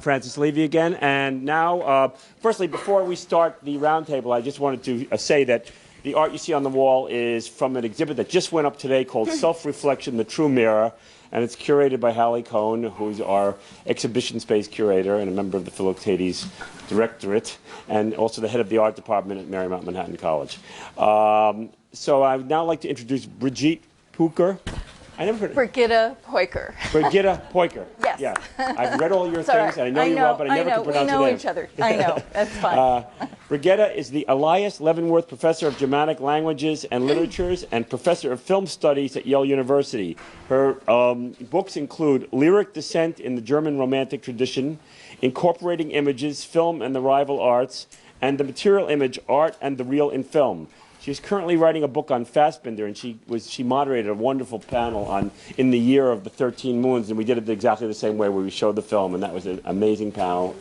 Francis Levy again. And now, firstly, before we start the roundtable, I just wanted to say that the art you see on the wall is from an exhibit that just went up today called Self-Reflection, the True Mirror. And it's curated by Hallie Cohn, who's our exhibition space curator and a member of the Philoctetes Directorate, and also the head of the art department at Marymount Manhattan College. So I would now like to introduce Brigitte Peucker. I never heard Brigitte Peucker. Brigitte Peucker. Yes. Yeah. I've read all your things, and I know you well, but I never can pronounce your name. We know each other. I know. That's fine. Brigitte is the Elias Leavenworth Professor of Germanic Languages and Literatures and Professor of Film Studies at Yale University. Her books include Lyric Descent in the German Romantic Tradition, Incorporating Images, Film and the Rival Arts, and The Material Image, Art and the Real in Film. She's currently writing a book on Fassbinder, and she moderated a wonderful panel on In the Year of the 13 Moons, and we did it exactly the same way where we showed the film, and that was an amazing panel.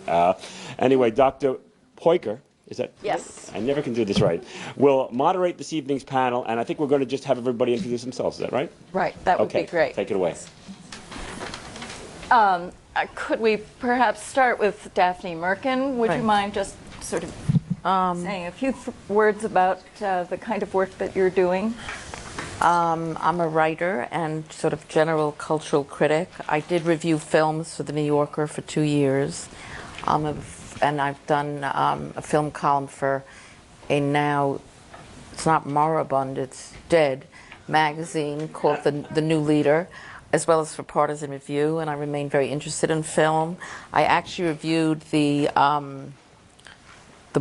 Anyway, Dr. Peucker, is that? Yes. I never can do this right. Will moderate this evening's panel, and I think we're going to just have everybody introduce themselves. Is that right? Right. That would be great. Take it away. Could we perhaps start with Daphne Merkin? Would you mind just sort of saying a few words about the kind of work that you're doing? I'm a writer and sort of general cultural critic. I did review films for The New Yorker for 2 years. And I've done a film column for a now, it's not moribund, it's dead, magazine called The New Leader, as well as for Partisan Review, and I remain very interested in film. I actually reviewed the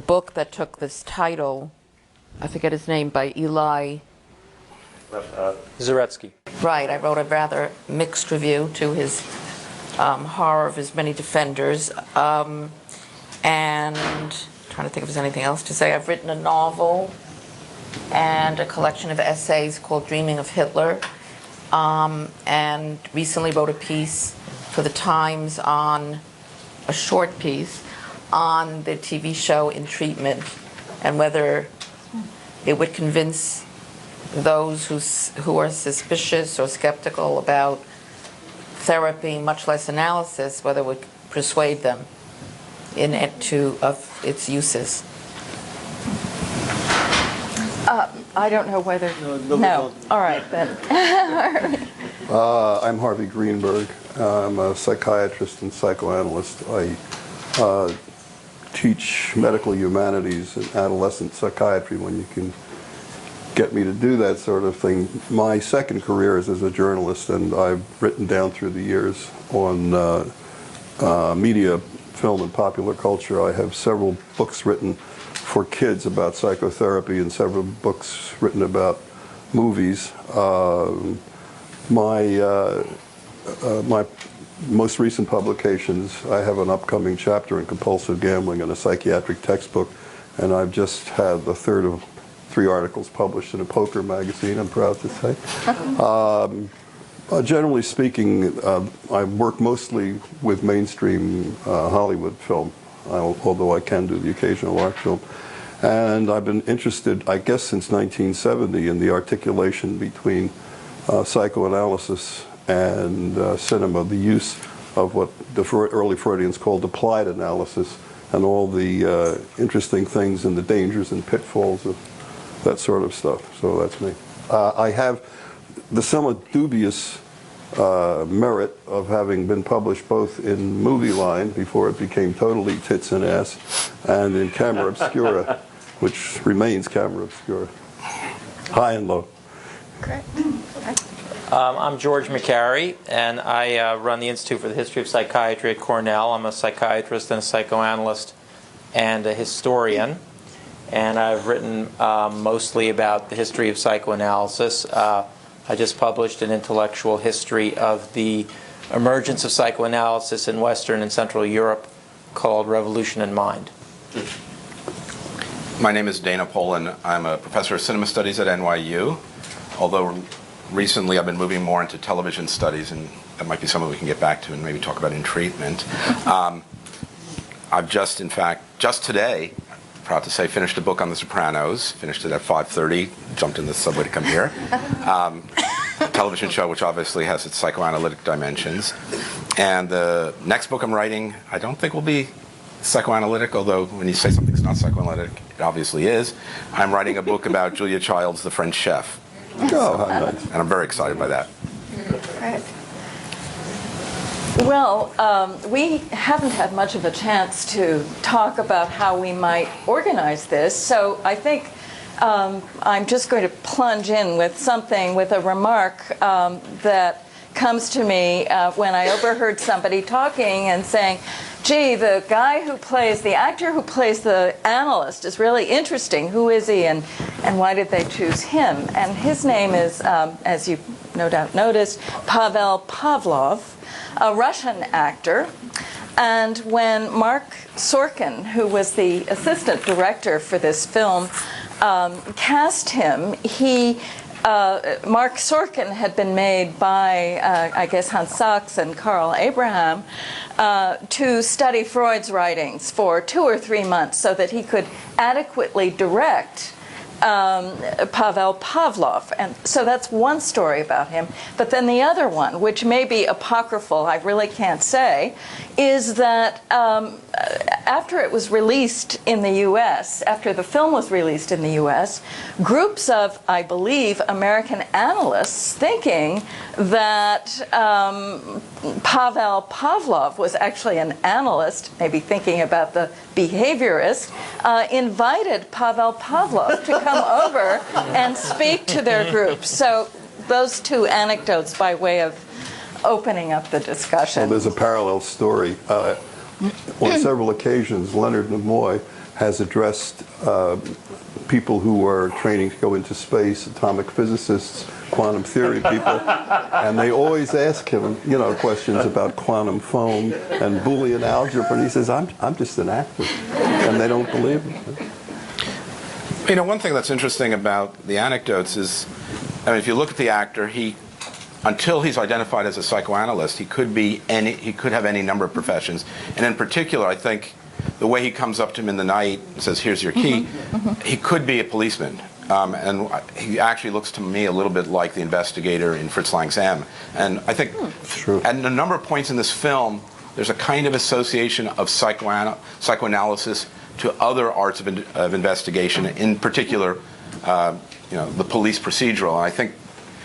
book that took this title, I forget his name, by Eli Zaretsky. Right, I wrote a rather mixed review to his horror of his many defenders. And I'm trying to think if there's anything else to say. I've written a novel and a collection of essays called Dreaming of Hitler. And recently wrote a piece for the Times on, a short piece, on the TV show In Treatment and whether it would convince those who are suspicious or skeptical about therapy, much less analysis, whether it would persuade them of its uses. I don't know whether... No. All right, then. I'm Harvey Greenberg. I'm a psychiatrist and psychoanalyst. I teach medical humanities and adolescent psychiatry when you can get me to do that sort of thing. My second career is as a journalist, and I've written down through the years on media, film, and popular culture. I have several books written for kids about psychotherapy and several books written about movies. My most recent publications, I have an upcoming chapter in compulsive gambling in a psychiatric textbook, and I've just had the third of 3 articles published in a poker magazine, I'm proud to say. Generally speaking, I work mostly with mainstream Hollywood film, although I can do the occasional art film. And I've been interested, I guess, since 1970 in the articulation between psychoanalysis and cinema, the use of what the early Freudians called applied analysis, and all the interesting things and the dangers and pitfalls of that sort of stuff. So that's me. I have the somewhat dubious merit of having been published both in Movie Line, before it became totally tits and ass, and in Camera Obscura, which remains Camera Obscura. High and low. Great. I'm George Makari, and I run the Institute for the History of Psychiatry at Cornell. I'm a psychiatrist and a psychoanalyst and a historian. And I've written mostly about the history of psychoanalysis. I just published an intellectual history of the emergence of psychoanalysis in Western and Central Europe called Revolution in Mind. My name is Dana Polan. I'm a professor of cinema studies at NYU, although recently I've been moving more into television studies, and that might be something we can get back to and maybe talk about in treatment. I've just, in fact, just today, proud to say, finished a book on The Sopranos. Finished it at 5:30. Jumped in the subway to come here. television show, which obviously has its psychoanalytic dimensions. And the next book I'm writing, I don't think will be psychoanalytic, although when you say something's not psychoanalytic, it obviously is. I'm writing a book about Julia Child's The French Chef. Oh, how nice. And I'm very excited by that. Right. Well, we haven't had much of a chance to talk about how we might organize this, so I think I'm just going to plunge in with a remark that comes to me when I overheard somebody talking and saying, gee, the actor who plays the analyst is really interesting. Who is he, and why did they choose him? And his name is, as you no doubt noticed, Pavel Pavlov, a Russian actor. And when Mark Sorkin, who was the assistant director for this film, cast him, Mark Sorkin had been made by, I guess, Hans Sachs and Carl Abraham to study Freud's writings for 2 or 3 months so that he could adequately direct Pavel Pavlov. And so that's one story about him. But then the other one, which may be apocryphal, I really can't say, is that after it was released in the U.S., after the film was released in the U.S., groups of, I believe, American analysts thinking that Pavel Pavlov was actually an analyst, maybe thinking about the behaviorist, invited Pavel Pavlov to come over and speak to their group. So those two anecdotes by way of opening up the discussion. Well, there's a parallel story. On several occasions, Leonard Nimoy has addressed people who are training to go into space, atomic physicists, quantum theory people, and they always ask him, questions about quantum foam and Boolean algebra, and he says, I'm just an actor, and they don't believe him. One thing that's interesting about the anecdotes is, if you look at the actor, until he's identified as a psychoanalyst, he could have any number of professions. And in particular, I think the way he comes up to him in the night and says, here's your key, he could be a policeman. And he actually looks to me a little bit like the investigator in Fritz Lang's M. And I think at a number of points in this film, there's a kind of association of psychoanalysis to other arts of investigation, in particular, the police procedural. And I think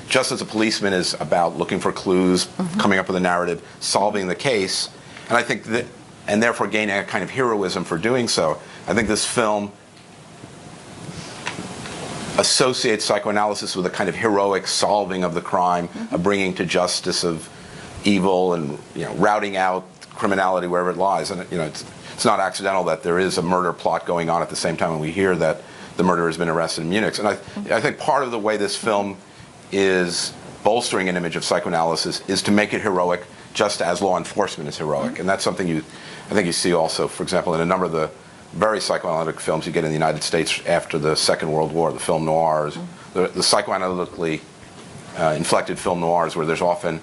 just as a policeman is about looking for clues, coming up with a narrative, solving the case, and I think that, and therefore gaining a kind of heroism for doing so, I think this film associates psychoanalysis with a kind of heroic solving of the crime, a bringing to justice of evil, and routing out criminality wherever it lies. And it's not accidental that there is a murder plot going on at the same time when we hear that the murderer has been arrested in Munich. And I think part of the way this film is bolstering an image of psychoanalysis is to make it heroic, just as law enforcement is heroic. And that's something I think you see also, for example, in a number of the very psychoanalytic films you get in the United States after the Second World War, the film noirs, the psychoanalytically inflected film noirs, where there's often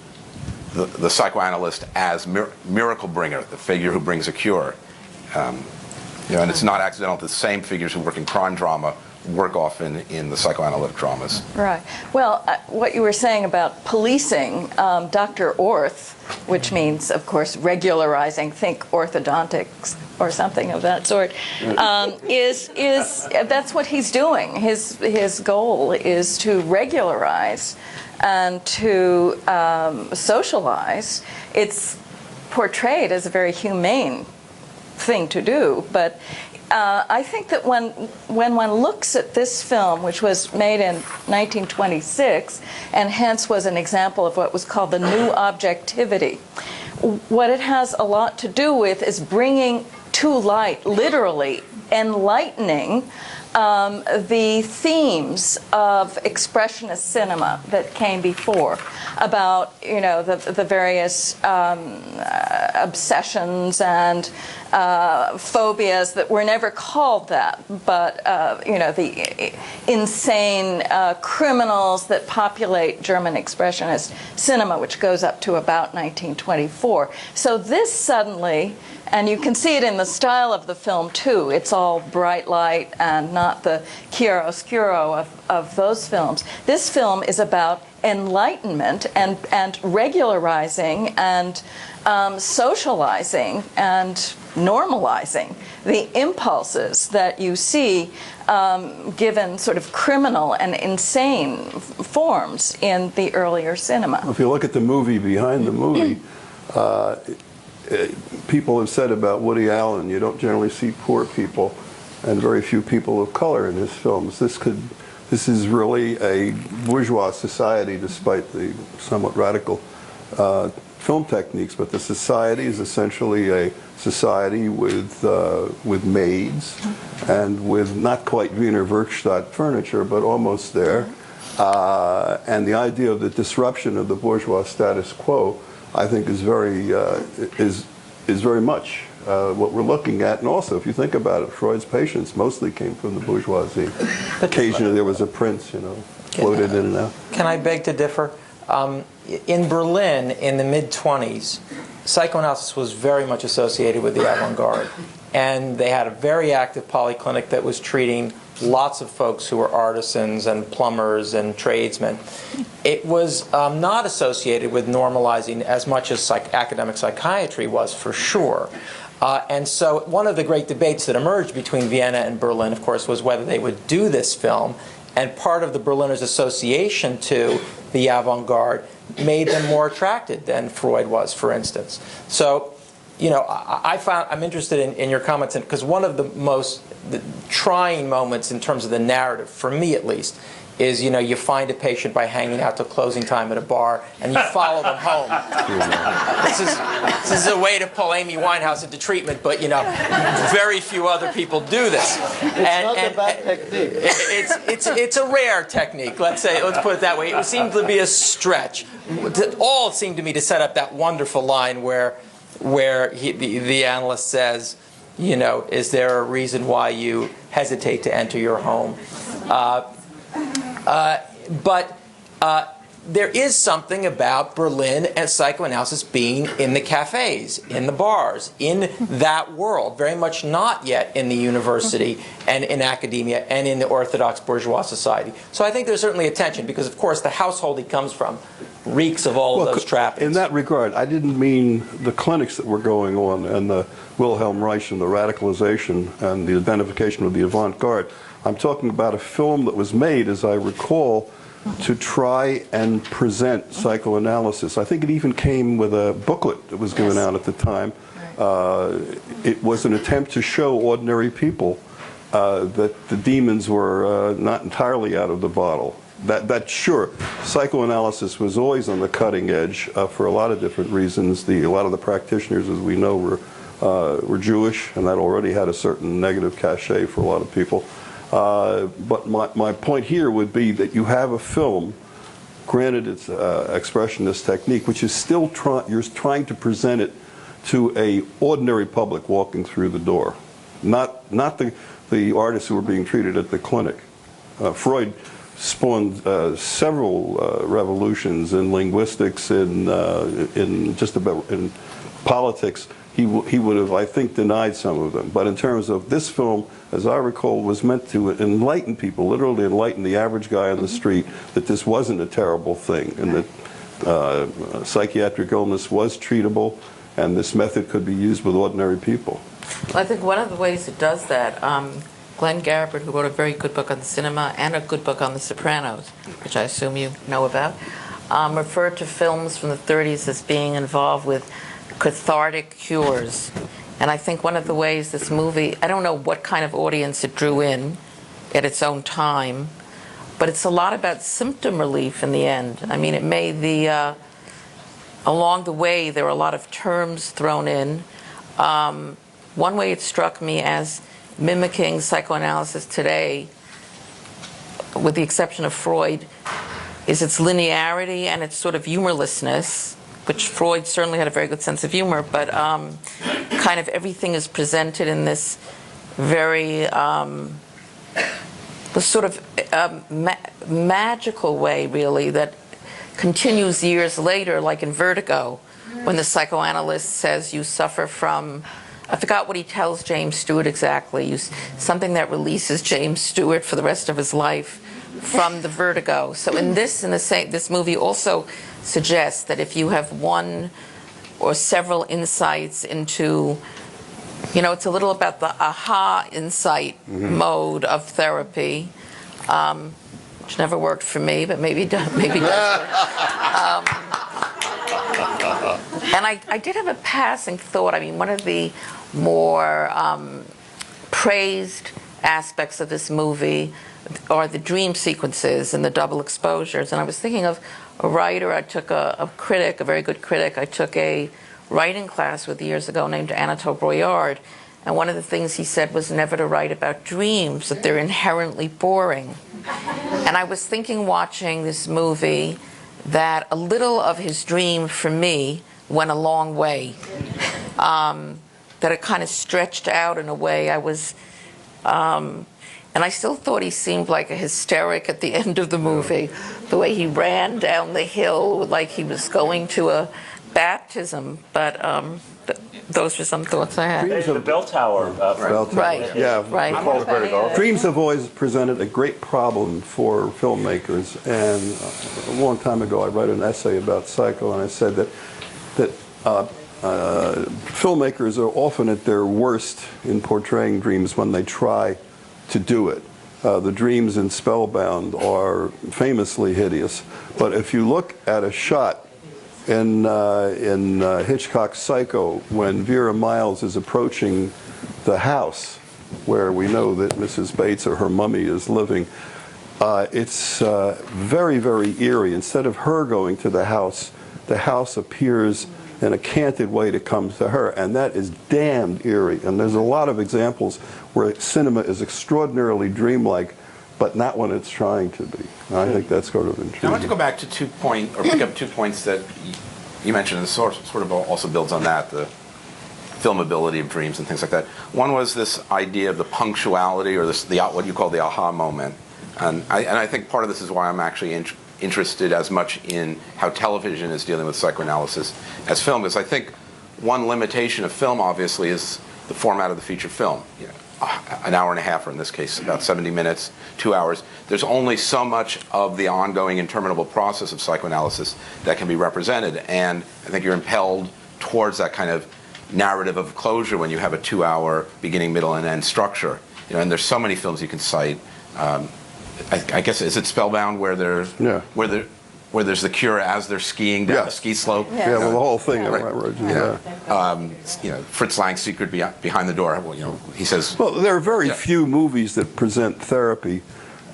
the psychoanalyst as miracle bringer, the figure who brings a cure. And it's not accidental that the same figures who work in crime drama work often in the psychoanalytic dramas. Right. Well, what you were saying about policing, Dr. Orth, which means, of course, regularizing, think orthodontics or something of that sort, is that's what he's doing. His goal is to regularize and to socialize. It's portrayed as a very humane thing to do, but I think that when one looks at this film, which was made in 1926, and hence was an example of what was called the new objectivity, what it has a lot to do with is bringing to light, literally enlightening, the themes of expressionist cinema that came before, about the various obsessions and phobias that were never called that, but the insane criminals that populate German expressionist cinema, which goes up to about 1924. So this suddenly, and you can see it in the style of the film too, it's all bright light and not the chiaroscuro of those films. This film is about enlightenment and regularizing and socializing and normalizing the impulses that you see given sort of criminal and insane forms in the earlier cinema. If you look at the movie behind the movie, people have said about Woody Allen, you don't generally see poor people and very few people of color in his films. This is really a bourgeois society, despite the somewhat radical film techniques, but the society is essentially a society with maids and with not quite Wiener Werkstatt furniture, but almost there. And the idea of the disruption of the bourgeois status quo, I think, is very much what we're looking at. And also, if you think about it, Freud's patients mostly came from the bourgeoisie. Occasionally there was a prince, floated in and out. Can I beg to differ? In Berlin, in the mid-20s, psychoanalysis was very much associated with the avant-garde. And they had a very active polyclinic that was treating lots of folks who were artisans and plumbers and tradesmen. It was not associated with normalizing as much as academic psychiatry was, for sure. And so one of the great debates that emerged between Vienna and Berlin, of course, was whether they would do this film. And part of the Berliners' association to the avant-garde made them more attracted than Freud was, for instance. So, I'm interested in your comments, because one of the most trying moments in terms of the narrative, for me at least, is, you find a patient by hanging out till closing time at a bar, and you follow them home. This is a way to pull Amy Winehouse into treatment, but, very few other people do this. It's not a bad technique. It's a rare technique, let's put it that way. It seemed to be a stretch. All it seemed to me to set up that wonderful line where the analyst says, is there a reason why you hesitate to enter your home? But there is something about Berlin and psychoanalysis being in the cafes, in the bars, in that world, very much not yet in the university and in academia and in the orthodox bourgeois society. So I think there's certainly a tension, because, of course, the household he comes from reeks of all of those trappings. In that regard, I didn't mean the clinics that were going on and the Wilhelm Reich and the radicalization and the identification with the avant-garde. I'm talking about a film that was made, as I recall, to try and present psychoanalysis. I think it even came with a booklet that was given out at the time. It was an attempt to show ordinary people that the demons were not entirely out of the bottle. That sure, psychoanalysis was always on the cutting edge for a lot of different reasons. A lot of the practitioners, as we know, were Jewish, and that already had a certain negative cachet for a lot of people. But my point here would be that you have a film, granted its expressionist technique, which is still you're trying to present it to a ordinary public walking through the door, not the artists who were being treated at the clinic. Freud spawned several revolutions in linguistics, in just about in politics. He would have, I think, denied some of them. But in terms of this film, as I recall, was meant to enlighten people, literally enlighten the average guy on the street, that this wasn't a terrible thing, and that psychiatric illness was treatable, and this method could be used with ordinary people. Well, I think one of the ways it does that, Glenn Gabbard, who wrote a very good book on the cinema and a good book on The Sopranos, which I assume you know about, referred to films from the 30s as being involved with cathartic cures. And I think one of the ways this movie, I don't know what kind of audience it drew in at its own time, but it's a lot about symptom relief in the end. I mean, it made along the way, there were a lot of terms thrown in. One way it struck me as mimicking psychoanalysis today, with the exception of Freud, is its linearity and its sort of humorlessness, which Freud certainly had a very good sense of humor, but kind of everything is presented in this very sort of magical way, really, that continues years later, like in Vertigo, when the psychoanalyst says you suffer from, I forgot what he tells James Stewart exactly, something that releases James Stewart for the rest of his life, from the vertigo. So this movie also suggests that if you have one or several insights into, it's a little about the aha insight mode of therapy, which never worked for me, but maybe does work. And I did have a passing thought. I mean, one of the more praised aspects of this movie are the dream sequences and the double exposures. And I was thinking of a writer. I took a critic, a very good critic. I took a writing class with years ago named Anatole Broyard. And one of the things he said was never to write about dreams, that they're inherently boring. And I was thinking, watching this movie, that a little of his dream for me went a long way. That it kind of stretched out in a way I was... and I still thought he seemed like a hysteric at the end of the movie. The way he ran down the hill like he was going to a baptism. But those were some thoughts I had. The bell tower. Right. Yeah. Right. Dreams have always presented a great problem for filmmakers, and a long time ago I wrote an essay about Psycho, and I said that filmmakers are often at their worst in portraying dreams when they try to do it. The dreams in Spellbound are famously hideous, but if you look at a shot in Hitchcock's Psycho, when Vera Miles is approaching the house where we know that Mrs. Bates or her mummy is living, it's very, very eerie. Instead of her going to the house appears in a canted way to come to her, and that is damned eerie. And there's a lot of examples where cinema is extraordinarily dreamlike, but not when it's trying to be. And I think that's sort of intriguing. I want to go back to pick up 2 points that you mentioned, and sort of also builds on that, the filmability of dreams and things like that. One was this idea of the punctuality, or what you call the aha moment. And I think part of this is why I'm actually interested as much in how television is dealing with psychoanalysis as film, because I think one limitation of film, obviously, is the format of the feature film. An hour and a half, or in this case, about 70 minutes, 2 hours. There's only so much of the ongoing interminable process of psychoanalysis that can be represented, and I think you're impelled towards that kind of narrative of closure when you have a 2-hour beginning, middle, and end structure. And there's so many films you can cite. I guess, is it Spellbound where there's the cure as they're skiing down a ski slope? Yeah, well, the whole thing. Fritz Lang's Secret Behind the Door. He says. Well, there are very few movies that present therapy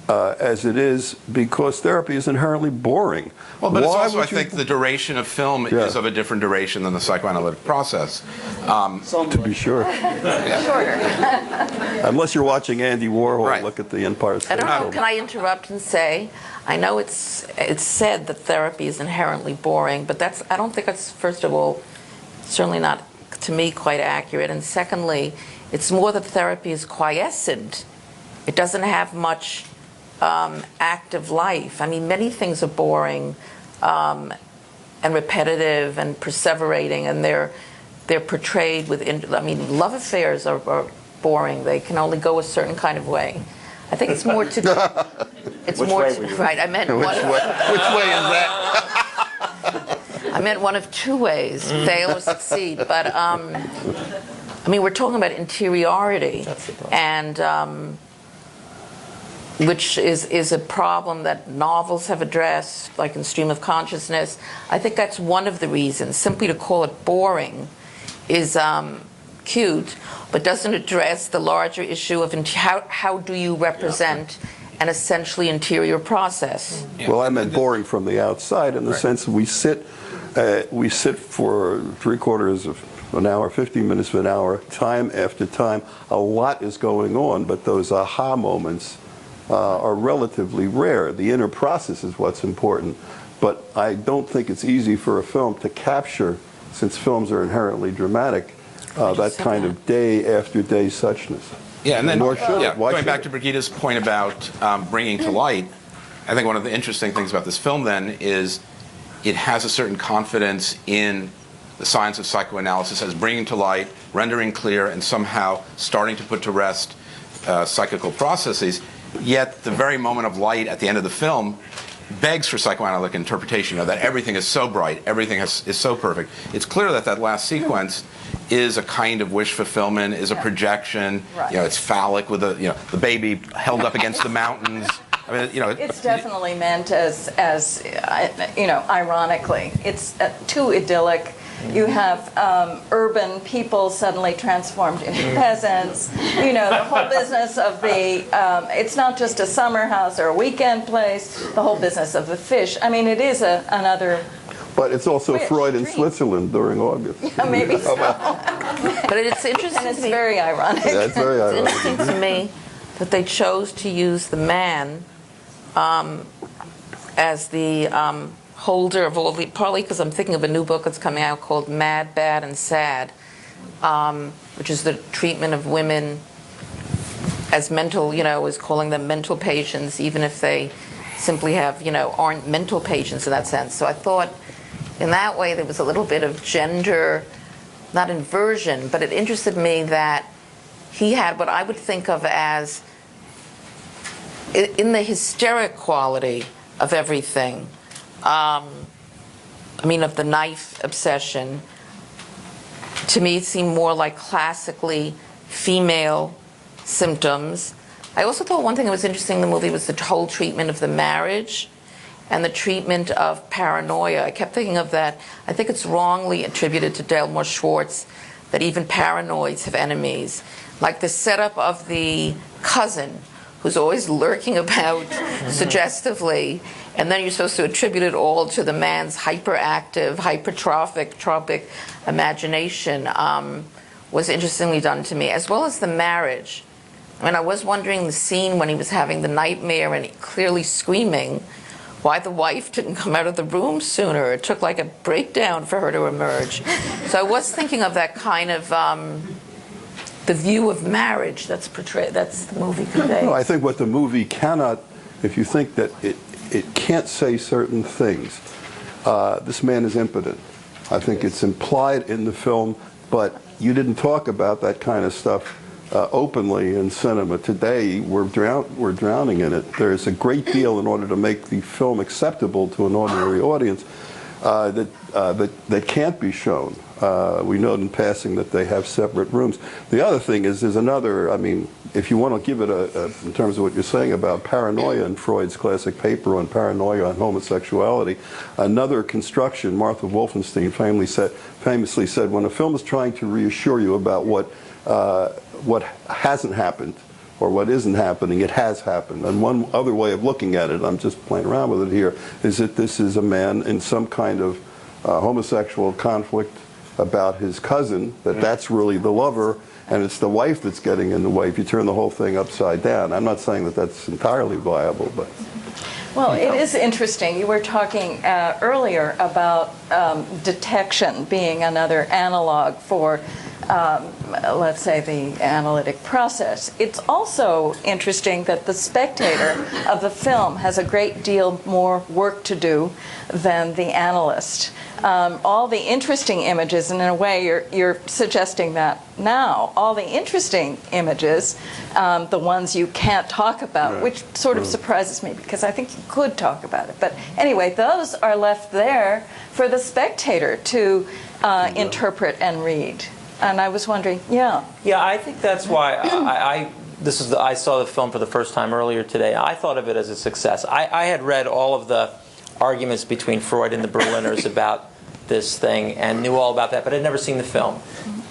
as it is, because therapy is inherently boring. Well, but it's also, I think, the duration of film is of a different duration than the psychoanalytic process. To be sure. Unless you're watching Andy Warhol look at the Empire State Building. I don't know, can I interrupt and say, I know it's said that therapy is inherently boring, but I don't think that's, first of all, certainly not, to me, quite accurate. And secondly, it's more that therapy is quiescent. It doesn't have much active life. I mean, many things are boring and repetitive and perseverating, and they're portrayed with, love affairs are boring. They can only go a certain kind of way. I think it's more to do. It's Which more way to, were you? right. I meant Which one. way is that? I meant one of two ways: fail or succeed. But we're talking about interiority, and which is a problem that novels have addressed, like in Stream of Consciousness. I think that's one of the reasons. Simply to call it boring is cute, but doesn't address the larger issue of how do you represent an essentially interior process. Well, I meant boring from the outside, in the sense that we sit for 3/4 of an hour, 15 minutes of an hour, time after time. A lot is going on, but those aha moments are relatively rare. The inner process is what's important, but I don't think it's easy for a film to capture, since films are inherently dramatic, that kind of day after day suchness. Yeah, and then nor should it. Why going should back it? to Brigitte's point about bringing to light, I think one of the interesting things about this film then is it has a certain confidence in the science of psychoanalysis as bringing to light, rendering clear, and somehow starting to put to rest psychical processes. yet the very moment of light at the end of the film begs for psychoanalytic interpretation, that everything is so bright, everything is so perfect. It's clear that that last sequence is a kind of wish fulfillment, is a projection. Right. It's phallic with the baby held up against the mountains. I mean, it's definitely meant as ironically. It's too idyllic. You have urban people suddenly transformed into peasants. The whole business of it's not just a summer house or a weekend place, the whole business of the fish. I mean, it is another... But it's also Wish, Freud in dream. Switzerland during August. Yeah, maybe so. But it's interesting. And it's to me. very ironic. Yeah, it's very It's ironic. interesting to me that they chose to use the man as the holder of all the, partly because I'm thinking of a new book that's coming out called Mad, Bad, and Sad, which is the treatment of women as mental, is calling them mental patients, even if they simply have, aren't mental patients in that sense. So I thought in that way there was a little bit of gender, not inversion, but it interested me that he had what I would think of as, in the hysteric quality of everything, of the knife obsession, to me it seemed more like classically female symptoms. I also thought one thing that was interesting in the movie was the whole treatment of the marriage and the treatment of paranoia. I kept thinking of that. I think it's wrongly attributed to Delmore Schwartz that even paranoids have enemies. Like the setup of the cousin who's always lurking about suggestively, and then you're supposed to attribute it all to the man's hyperactive, hypertrophic imagination, was interestingly done to me, as well as the marriage. I was wondering the scene when he was having the nightmare and clearly screaming, why the wife didn't come out of the room sooner. It took like a breakdown for her to emerge. So I was thinking of that kind of the view of marriage that's portrayed, that's the movie conveys. No, I think what the movie cannot, if you think that it can't say certain things, this man is impotent. I think it's implied in the film, but you didn't talk about that kind of stuff openly in cinema. Today, we're drowning in it. There's a great deal in order to make the film acceptable to an ordinary audience that can't be shown. We know in passing that they have separate rooms. The other thing is, there's another, if you want to give it in terms of what you're saying about paranoia in Freud's classic paper on paranoia and homosexuality, another construction, Martha Wolfenstein famously said, when a film is trying to reassure you about what hasn't happened or what isn't happening, it has happened. And one other way of looking at it, I'm just playing around with it here, is that this is a man in some kind of homosexual conflict about his cousin, that's really the lover, and it's the wife that's getting in the way. If you turn the whole thing upside down, I'm not saying that that's entirely viable, but... Well, it is interesting. You were talking earlier about detection being another analog for, let's say, the analytic process. It's also interesting that the spectator of the film has a great deal more work to do than the analyst. All the interesting images, and in a way you're suggesting that now, all the interesting images, the ones you can't talk about, right, which sort of surprises me because I think you could talk about it. But anyway, those are left there for the spectator to interpret and read. And I was wondering, Yeah, I think that's why I saw the film for the first time earlier today. I thought of it as a success. I had read all of the arguments between Freud and the Berliners about this thing and knew all about that, but I'd never seen the film.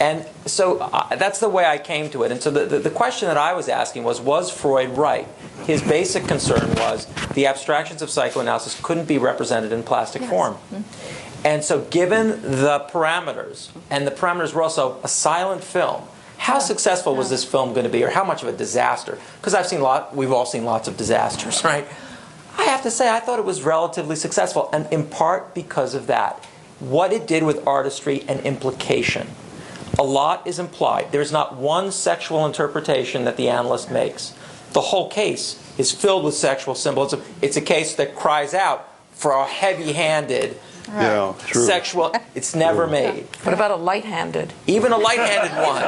And so that's the way I came to it. And so the question that I was asking was Freud right? His basic concern was the abstractions of psychoanalysis couldn't be represented in plastic form. And so given the parameters, and the parameters were also a silent film, how successful was this film going to be, or how much of a disaster? Because we've all seen lots of disasters, right? I have to say I thought it was relatively successful, and in part because of that. What it did with artistry and implication. A lot is implied. There's not one sexual interpretation that the analyst makes. The whole case is filled with sexual symbolism. It's a case that cries out for a heavy-handed Yeah, true. sexual. It's never made. What about a light-handed? Even a light-handed one.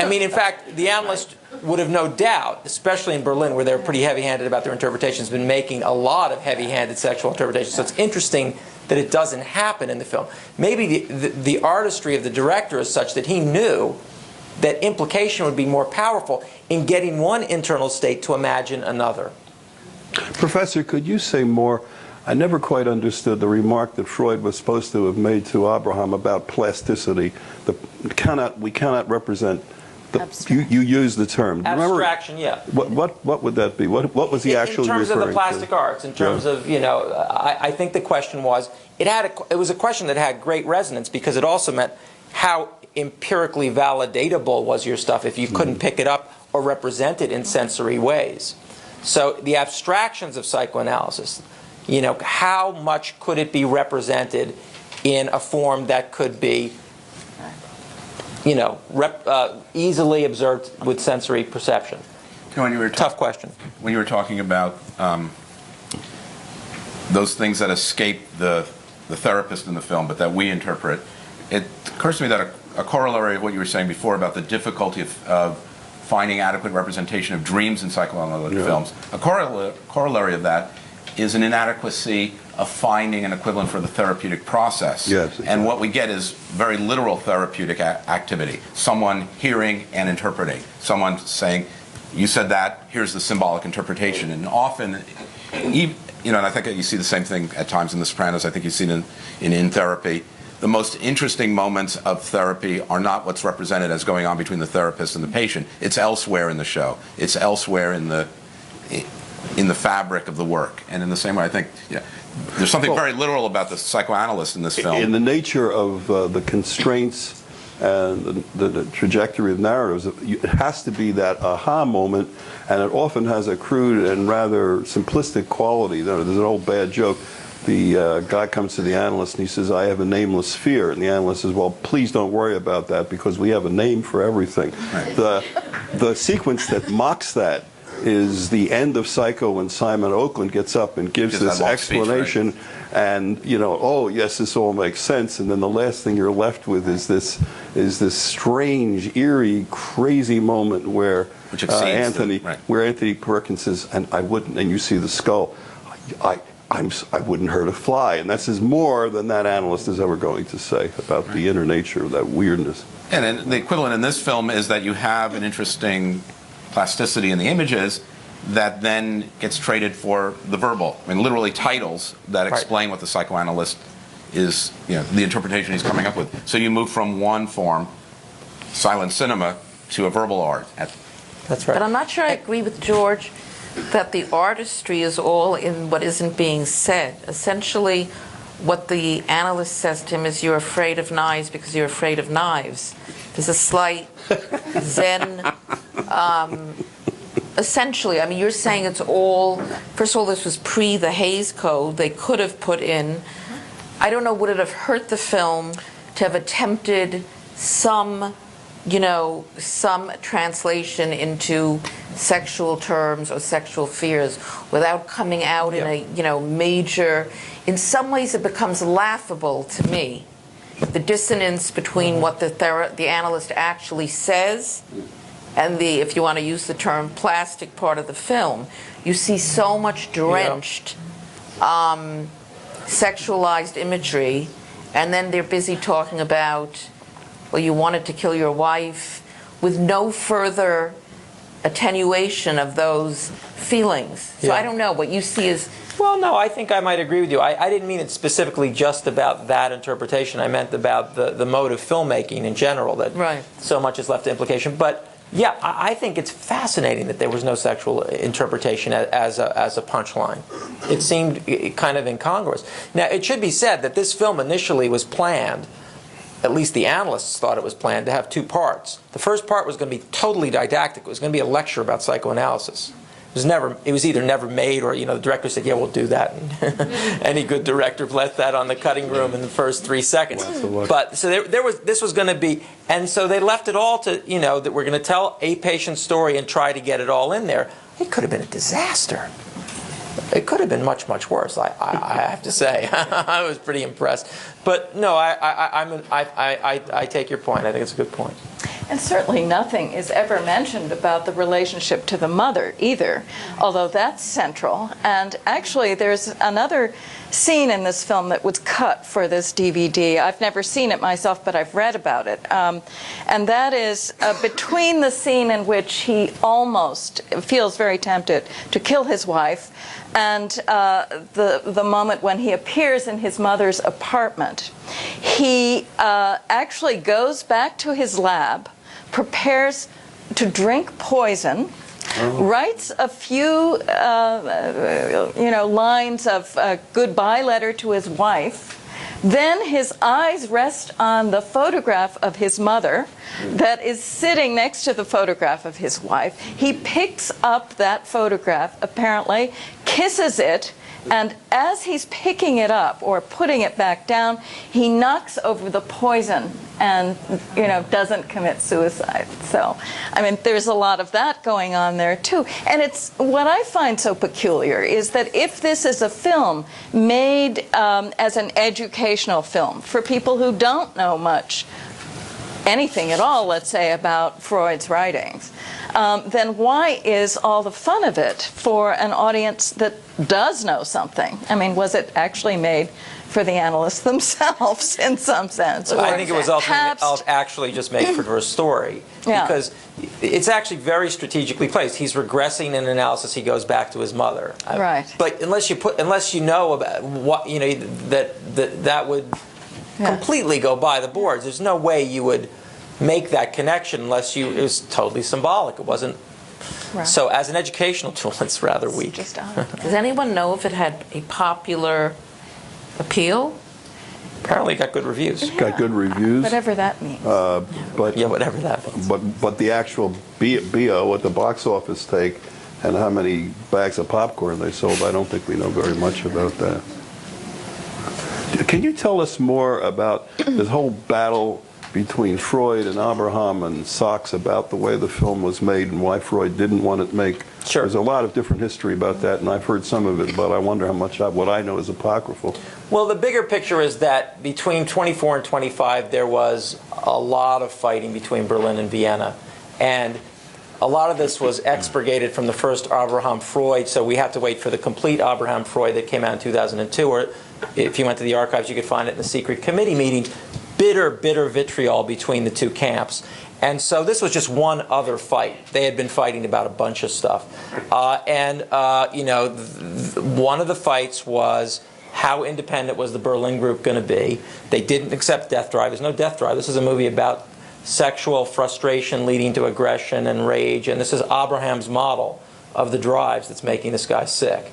I mean, in fact, the analyst would have no doubt, especially in Berlin, where they're pretty heavy-handed about their interpretations, been making a lot of heavy-handed sexual interpretations. So it's interesting that it doesn't happen in the film. Maybe the artistry of the director is such that he knew that implication would be more powerful in getting one internal state to imagine another. Professor, could you say more? I never quite understood the remark that Freud was supposed to have made to Abraham about plasticity. We cannot represent. You use the term. Abstraction, yeah. What would that be? What was he actually referring to? In terms of the plastic arts, in terms of, I think the question was, it was a question that had great resonance because it also meant how empirically validatable was your stuff if you couldn't pick it up or represent it in sensory ways. So the abstractions of psychoanalysis, how much could it be represented in a form that could be easily observed with sensory perception? Tough question. When you were talking about those things that escape the therapist in the film, but that we interpret, it occurs to me that a corollary of what you were saying before about the difficulty of finding adequate representation of dreams in psychoanalytic films, a corollary of that is an inadequacy of finding an equivalent for the therapeutic process. Yes, exactly. And what we get is very literal therapeutic activity. Someone hearing and interpreting. Someone saying, you said that, here's the symbolic interpretation. And often, and I think you see the same thing at times in The Sopranos, I think you see it in therapy. The most interesting moments of therapy are not what's represented as going on between the therapist and the patient. It's elsewhere in the show. It's elsewhere in the fabric of the work. And in the same way, I think there's something very literal about the psychoanalyst in this film. In the nature of the constraints and the trajectory of narratives, it has to be that aha moment, and it often has a crude and rather simplistic quality. There's an old bad joke. The guy comes to the analyst and he says, I have a nameless fear. And the analyst says, well, please don't worry about that because we have a name for everything. Right. The sequence that mocks that is the end of Psycho when Simon Oakland gets up and gives this explanation speech, right? And oh yes, this all makes sense, and then the last thing you're left with is this strange, eerie, crazy moment where Anthony Perkins says, and I wouldn't, and you see the skull, I wouldn't hurt a fly, and that says more than that analyst is ever going to say about the inner nature of that weirdness. And the equivalent in this film is that you have an interesting plasticity in the images that then gets traded for the verbal. I mean, literally titles that explain what the psychoanalyst is, the interpretation he's coming up with. So you move from one form, silent cinema, to a verbal art. That's right. But I'm not sure I agree with George that the artistry is all in what isn't being said. Essentially, what the analyst says to him is, you're afraid of knives because you're afraid of knives. There's a slight Zen, essentially, I mean, you're saying it's all, first of all, this was pre the Hays Code. They could have put in, I don't know, would it have hurt the film to have attempted some translation into sexual terms or sexual fears without coming out in a, major, in some ways it becomes laughable to me. The dissonance between what the analyst actually says and the, if you want to use the term, plastic part of the film. You see so much drenched, sexualized imagery, and then they're busy talking about, well, you wanted to kill your wife, with no further attenuation of those feelings. So I don't know, what you see is... Well, no, I think I might agree with you. I didn't mean it specifically just about that interpretation. I meant about the mode of filmmaking in general, that so much is left to implication. But yeah, I think it's fascinating that there was no sexual interpretation as a punchline. It seemed kind of incongruous. Now, it should be said that this film initially was planned, at least the analysts thought it was planned, to have two parts. The first part was going to be totally didactic. It was going to be a lecture about psychoanalysis. It was either never made, or the director said, "Yeah, we'll do that." And any good director left that on the cutting room in the first 3 seconds. But so this was going to be, and so they left it all to that we're going to tell a patient's story and try to get it all in there. It could have been a disaster. It could have been much, much worse. I have to say, I was pretty impressed. But no, I take your point. I think it's a good point. And certainly nothing is ever mentioned about the relationship to the mother either, although that's central. And actually, there's another scene in this film that was cut for this DVD. I've never seen it myself, but I've read about it. And that is between the scene in which he almost feels very tempted to kill his wife and the moment when he appears in his mother's apartment. He actually goes back to his lab, prepares to drink poison, writes a few lines of a goodbye letter to his wife. Then his eyes rest on the photograph of his mother that is sitting next to the photograph of his wife. He picks up that photograph, apparently, kisses it, and as he's picking it up or putting it back down, he knocks over the poison and, doesn't commit suicide. So, I mean, there's a lot of that going on there, too. And it's what I find so peculiar is that if this is a film made as an educational film for people who don't know much, anything at all, let's say, about Freud's writings, then why is all the fun of it for an audience that does know something? I mean, was it actually made for the analysts themselves in some sense? Or I think it was actually just made for a story. Yeah. Because it's actually very strategically placed. He's regressing in analysis. He goes back to his mother. Right. But unless you know about what, that would completely go by the boards. There's no way you would make that connection unless it was totally symbolic. It wasn't. Right. So as an educational tool, it's rather weak. Just Does anyone know if it had a popular appeal? Apparently it got good reviews. Got good reviews. whatever that means. But Yeah, whatever that means. But the actual BO, what the box office take, and how many bags of popcorn they sold, I don't think we know very much about that. Can you tell us more about this whole battle between Freud and Abraham and Sachs about the way the film was made and why Freud didn't want it made? Sure. There's a lot of different history about that, and I've heard some of it, but I wonder how much what I know is apocryphal. Well, the bigger picture is that between 24 and 25, there was a lot of fighting between Berlin and Vienna. And a lot of this was expurgated from the first Abraham Freud, so we have to wait for the complete Abraham Freud that came out in 2002, or if you went to the archives, you could find it in the secret committee meeting. Bitter, bitter vitriol between the two camps. And so this was just one other fight. They had been fighting about a bunch of stuff. One of the fights was how independent was the Berlin group going to be. They didn't accept Death Drive. There's no Death Drive. This is a movie about sexual frustration leading to aggression and rage. And this is Abraham's model of the drives that's making this guy sick.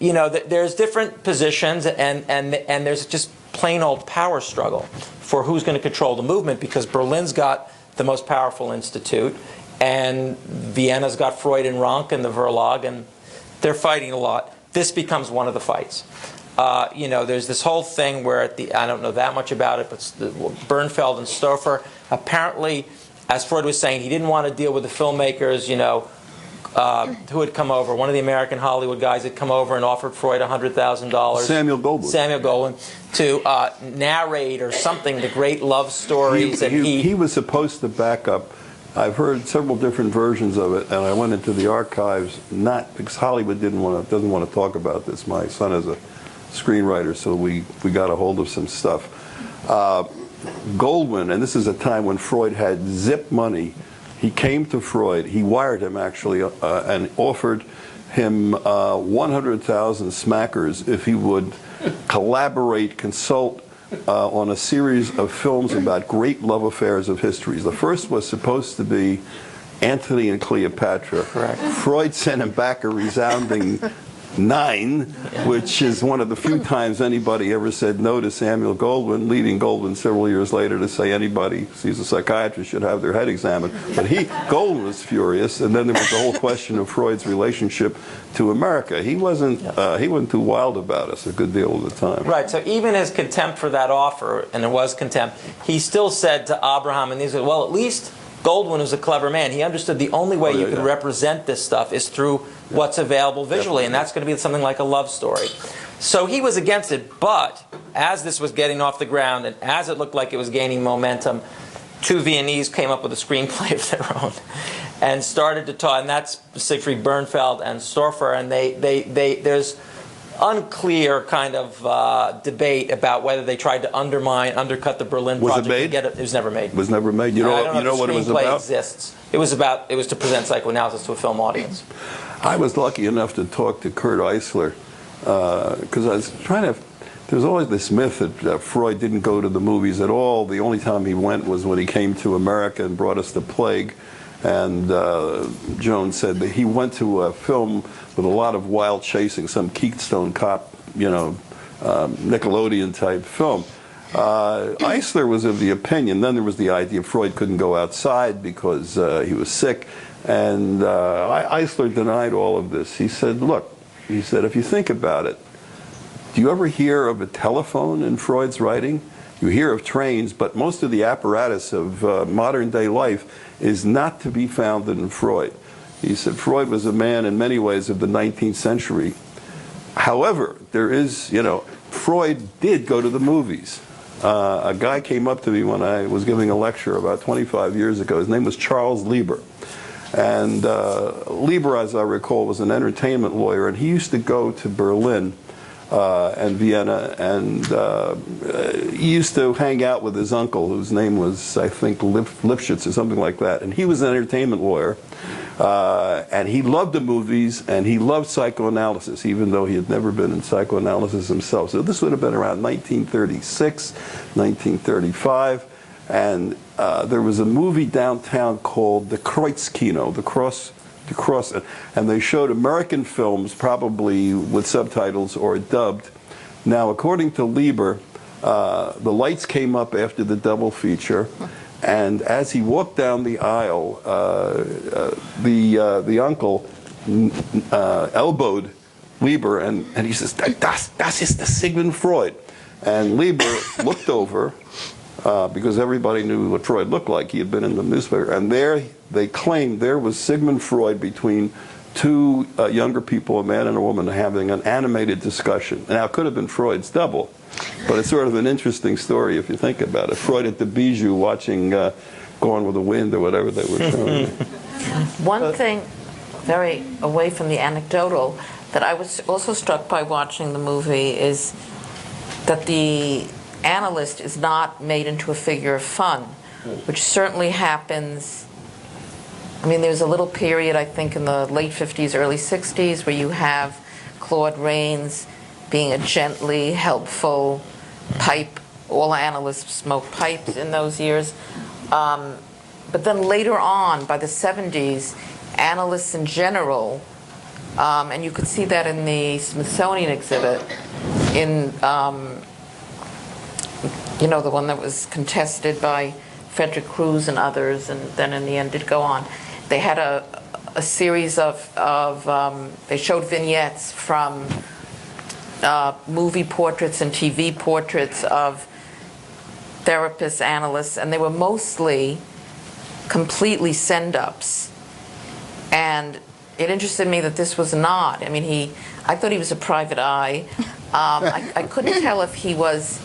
There's different positions, and there's just plain old power struggle for who's going to control the movement, because Berlin's got the most powerful institute, and Vienna's got Freud and Rank and the Verlag, and they're fighting a lot. This becomes one of the fights. There's this whole thing where I don't know that much about it, but Bernfeld and Stouffer, apparently, as Freud was saying, he didn't want to deal with the filmmakers, who had come over. One of the American Hollywood guys had come over and offered Freud $100,000. Samuel Goldwyn, to narrate or something, the great love stories. He was supposed to back up. I've heard several different versions of it, and I went into the archives, not because Hollywood doesn't want to talk about this. My son is a screenwriter, so we got a hold of some stuff. Goldwyn, and this is a time when Freud had zip money. He came to Freud, he wired him actually, and offered him 100,000 smackers if he would consult on a series of films about great love affairs of histories. The first was supposed to be Antony and Cleopatra. Correct. Freud sent him back a resounding 9, which is one of the few times anybody ever said no to Samuel Goldwyn, leading Goldwyn several years later to say anybody who sees a psychiatrist should have their head examined. But Goldwyn was furious, and then there was the whole question of Freud's relationship to America. He wasn't too wild about us a good deal of the time. Right, so even his contempt for that offer, and there was contempt, he still said to Abraham, and he said, well, at least Goldwyn was a clever man. He understood the only way you could represent this stuff is through what's available visually, and that's going to be something like a love story. So he was against it, but as this was getting off the ground and as it looked like it was gaining momentum, two Viennese came up with a screenplay of their own and started to talk, and that's Siegfried Bernfeld and Storfer, and there's unclear kind of debate about whether they tried to undercut the Berlin project. Was it made? It was never made. It was never made. You know what it was about? Exists. It was to present psychoanalysis to a film audience. I was lucky enough to talk to Kurt Eisler because I was trying to. There's always this myth that Freud didn't go to the movies at all. The only time he went was when he came to America and brought us The Plague. And Jones said that he went to a film with a lot of wild chasing, some Keystone Cop, Nickelodeon type film. Eisler was of the opinion, then there was the idea Freud couldn't go outside because he was sick. And Eisler denied all of this. He said, look, if you think about it, do you ever hear of a telephone in Freud's writing? You hear of trains, but most of the apparatus of modern day life is not to be found in Freud. He said Freud was a man in many ways of the 19th century. However, there is, Freud did go to the movies. A guy came up to me when I was giving a lecture about 25 years ago. His name was Charles Lieber. And Lieber, as I recall, was an entertainment lawyer, and he used to go to Berlin and Vienna, and he used to hang out with his uncle, whose name was, I think, Lipschitz or something like that. And he was an entertainment lawyer, and he loved the movies, and he loved psychoanalysis, even though he had never been in psychoanalysis himself. So this would have been around 1936, 1935, and there was a movie downtown called the Kreuzkino, the Cross, and they showed American films, probably with subtitles or dubbed. Now, according to Lieber, the lights came up after the double feature, and as he walked down the aisle, the uncle elbowed Lieber, and he says, "Das ist the Sigmund Freud." And Lieber looked over, because everybody knew what Freud looked like. He had been in the newspaper. And there, they claimed there was Sigmund Freud between two younger people, a man and a woman, having an animated discussion. Now, it could have been Freud's double, but it's sort of an interesting story if you think about it. Freud at the Bijou watching Gone with the Wind or whatever they were showing. One thing, very away from the anecdotal, that I was also struck by watching the movie is that the analyst is not made into a figure of fun, which certainly happens. I mean, there's a little period, I think, in the late 50s, early 60s, where you have Claude Rains being a gently helpful pipe. All analysts smoke pipes in those years. But then later on, by the 70s, analysts in general, and you could see that in the Smithsonian exhibit, in the one that was contested by Frederick Cruz and others, and then in the end did go on. They had a series of they showed vignettes from movie portraits and TV portraits of therapists, analysts, and they were mostly completely send-ups. And it interested me that this was not. I mean, I thought he was a private eye. I couldn't tell if he was.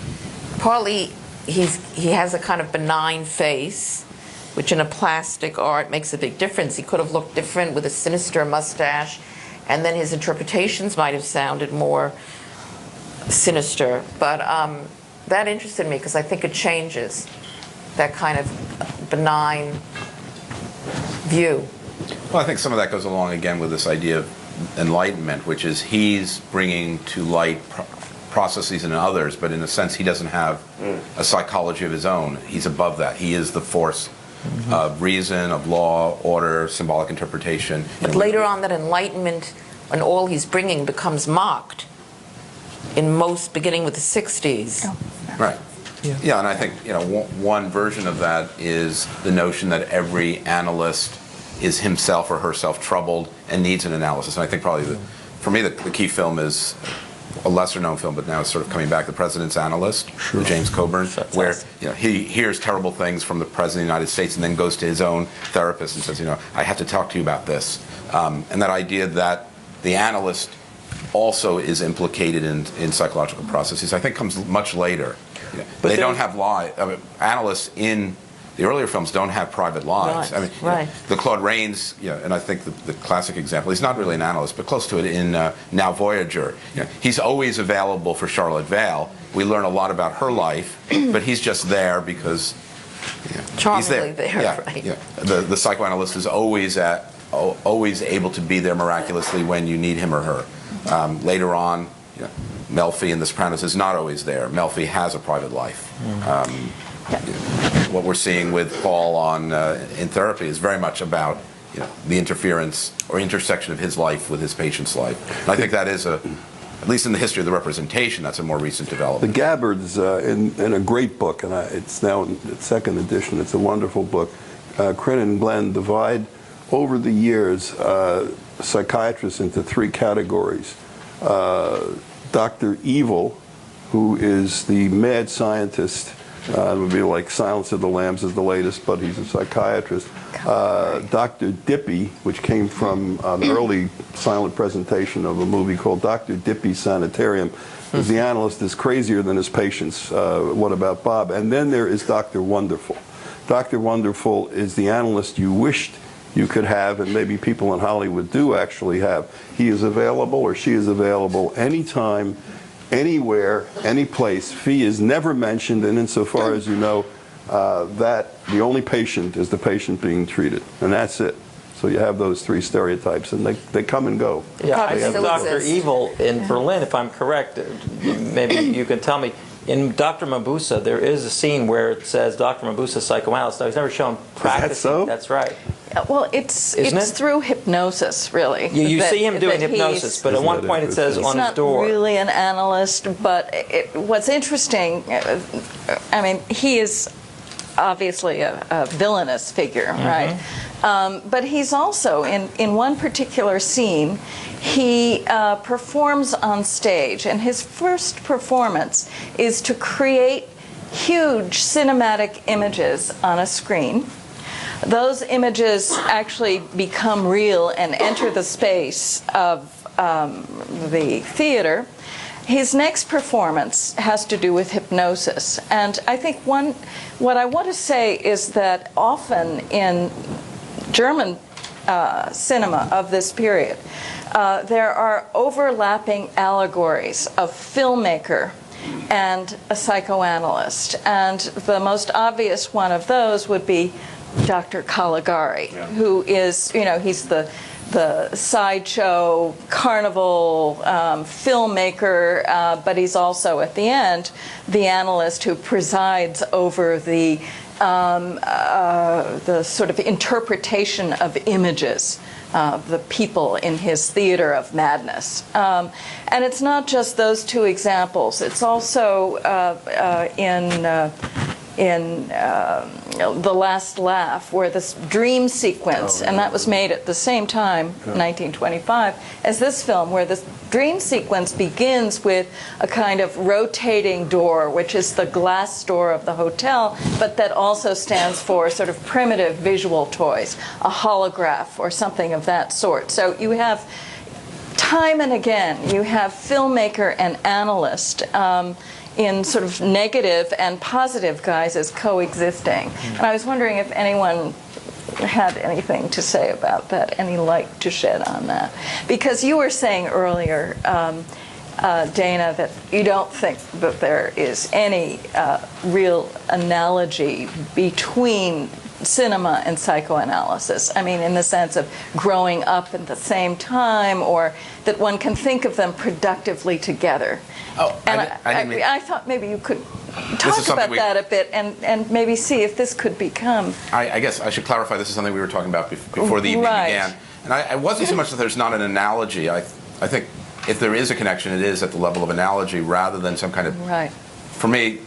Partly, he has a kind of benign face, which in a plastic art makes a big difference. He could have looked different with a sinister mustache, and then his interpretations might have sounded more sinister. But that interested me because I think it changes that kind of benign view. Well, I think some of that goes along again with this idea of enlightenment, which is he's bringing to light processes in others, but in a sense he doesn't have a psychology of his own. He's above that. He is the force of reason, of law, order, symbolic interpretation. But later on, that enlightenment and all he's bringing becomes mocked, beginning with the 60s. Oh. Right. Yeah, and I think one version of that is the notion that every analyst is himself or herself troubled and needs an analysis. And I think probably for me the key film is a lesser-known film, but now it's sort of coming back, The President's Analyst, with James Coburn, where he hears terrible things from the President of the United States and then goes to his own therapist and says, I have to talk to you about this. And that idea that the analyst also is implicated in psychological processes, I think comes much later. But they don't have analysts in the earlier films don't have private lives. Right, I mean, the Claude Rains, and I think the classic example, he's not really an analyst, but close to it in Now Voyager. He's always available for Charlotte Vale. We learn a lot about her life, but he's just there because he's there. Right. The psychoanalyst is always able to be there miraculously when you need him or her. Later on, Melfi in The Sopranos is not always there. Melfi has a private life. What we're seeing with Paul in therapy is very much about the interference or intersection of his life with his patient's life. And I think that is at least in the history of the representation, that's a more recent development. The Gabbards, in a great book, and it's now in its second edition, it's a wonderful book. Crin and Glenn divide over the years psychiatrists into three categories. Dr. Evil, who is the mad scientist. It would be like Silence of the Lambs is the latest, but he's a psychiatrist. Dr. Dippy, which came from an early silent presentation of a movie called Dr. Dippy's Sanitarium, is the analyst is crazier than his patients. What about Bob? And then there is Dr. Wonderful. Dr. Wonderful is the analyst you wished you could have, and maybe people in Hollywood do actually have. He is available, or she is available anytime, anywhere, any place. Fee is never mentioned, and insofar as you know, that the only patient is the patient being treated, and that's it. So you have those three stereotypes, and they come and go. Yeah, I think Dr. Evil in Berlin, if I'm correct, maybe you can tell me, in Dr. Mabuse, there is a scene where it says Dr. Mabuse, psychoanalyst. Now, he's never shown practicing. Is that so? That's right. Well, it's through hypnosis, really. You see him doing hypnosis, but at one point it says on his door. He's not really an analyst, but what's interesting, I mean, he is obviously a villainous figure, right? But he's also, in one particular scene, he performs on stage, and his first performance is to create huge cinematic images on a screen. Those images actually become real and enter the space of the theater. His next performance has to do with hypnosis. And I think what I want to say is that often in German cinema of this period, there are overlapping allegories of filmmaker and a psychoanalyst. And the most obvious one of those would be Dr. Caligari, who is, he's the sideshow carnival filmmaker, but he's also at the end the analyst who presides over the sort of interpretation of images, the people in his theater of madness. And it's not just those two examples. It's also in The Last Laugh, where this dream sequence, and that was made at the same time, 1925, as this film, where this dream sequence begins with a kind of rotating door, which is the glass door of the hotel, but that also stands for sort of primitive visual toys, a holograph or something of that sort. So you have, time and again, you have filmmaker and analyst in sort of negative and positive guises coexisting. And I was wondering if anyone had anything to say about that, any light to shed on that. Because you were saying earlier, Dana, that you don't think that there is any real analogy between cinema and psychoanalysis. I mean, in the sense of growing up at the same time, or that one can think of them productively together. Oh, and I thought maybe you could talk about that a bit and maybe see if this could become... I guess I should clarify, this is something we were talking about before the evening began. And I wasn't so much that there's not an analogy. I think if there is a connection, it is at the level of analogy rather than some kind of... Right. For me,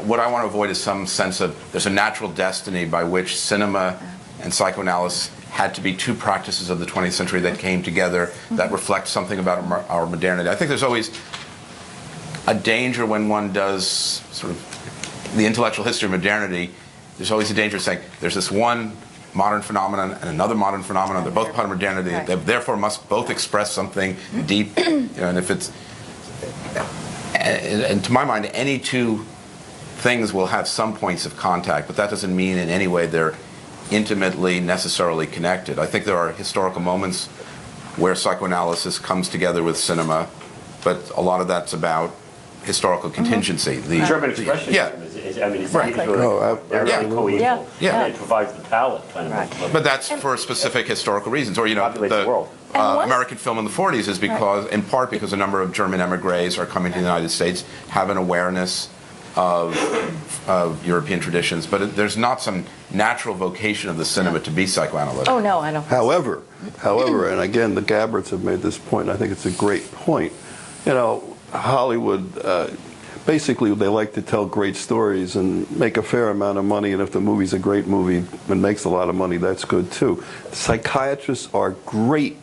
what I want to avoid is some sense of there's a natural destiny by which cinema and psychoanalysis had to be two practices of the 20th century that came together that reflect something about our modernity. I think there's always... a danger when one does sort of the intellectual history of modernity. There's always a danger of saying there's this one modern phenomenon and another modern phenomenon. They're both part of modernity. Right. They therefore must both express something deep. And if it's, and to my mind, any two things will have some points of contact, but that doesn't mean in any way they're intimately necessarily connected. I think there are historical moments where psychoanalysis comes together with cinema, but a lot of that's about historical contingency. The German expressionism is I mean, it's Right. really they're Yeah. really co-equal. Yeah. It provides the palette kind of. But that's for specific historical reasons. Or, Populates the world. American film in the 40s is because, in part because a number of German emigres are coming to the United States, have an awareness of European traditions, but there's not some natural vocation of the cinema to be psychoanalytic. Oh, no, I don't. However, and again, the Gabberts have made this point, and I think it's a great point. You know, Hollywood, basically they like to tell great stories and make a fair amount of money, and if the movie's a great movie and makes a lot of money, that's good too. Psychiatrists are great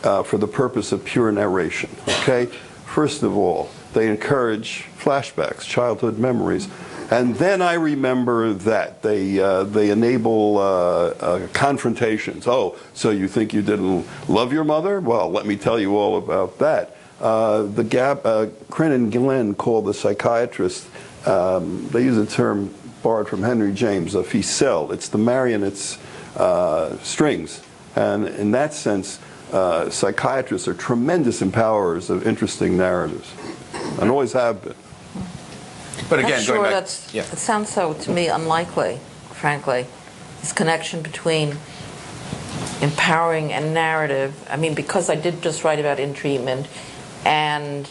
for the purpose of pure narration, okay? First of all, they encourage flashbacks, childhood memories. And then I remember that they enable confrontations. Oh, so you think you didn't love your mother? Well, let me tell you all about that. Crin and Glenn call the psychiatrist, they use a term borrowed from Henry James, a ficelle. It's the marionette's strings. And in that sense, psychiatrists are tremendous empowerers of interesting narratives, and always have been. But again, Not sure going back, it sounds so to me unlikely, frankly. This connection between empowering and narrative. I mean, because I did just write about in treatment, and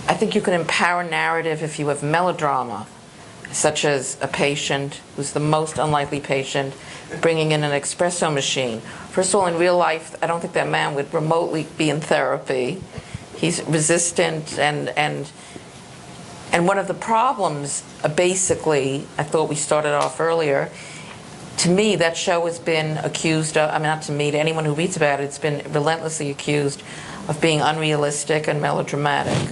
I think you can empower narrative if you have melodrama, such as a patient who's the most unlikely patient bringing in an espresso machine. First of all, in real life, I don't think that man would remotely be in therapy. He's resistant, and one of the problems, basically, I thought we started off earlier, to me, that show has been accused of, I mean, not to me, to anyone who reads about it, it's been relentlessly accused of being unrealistic and melodramatic.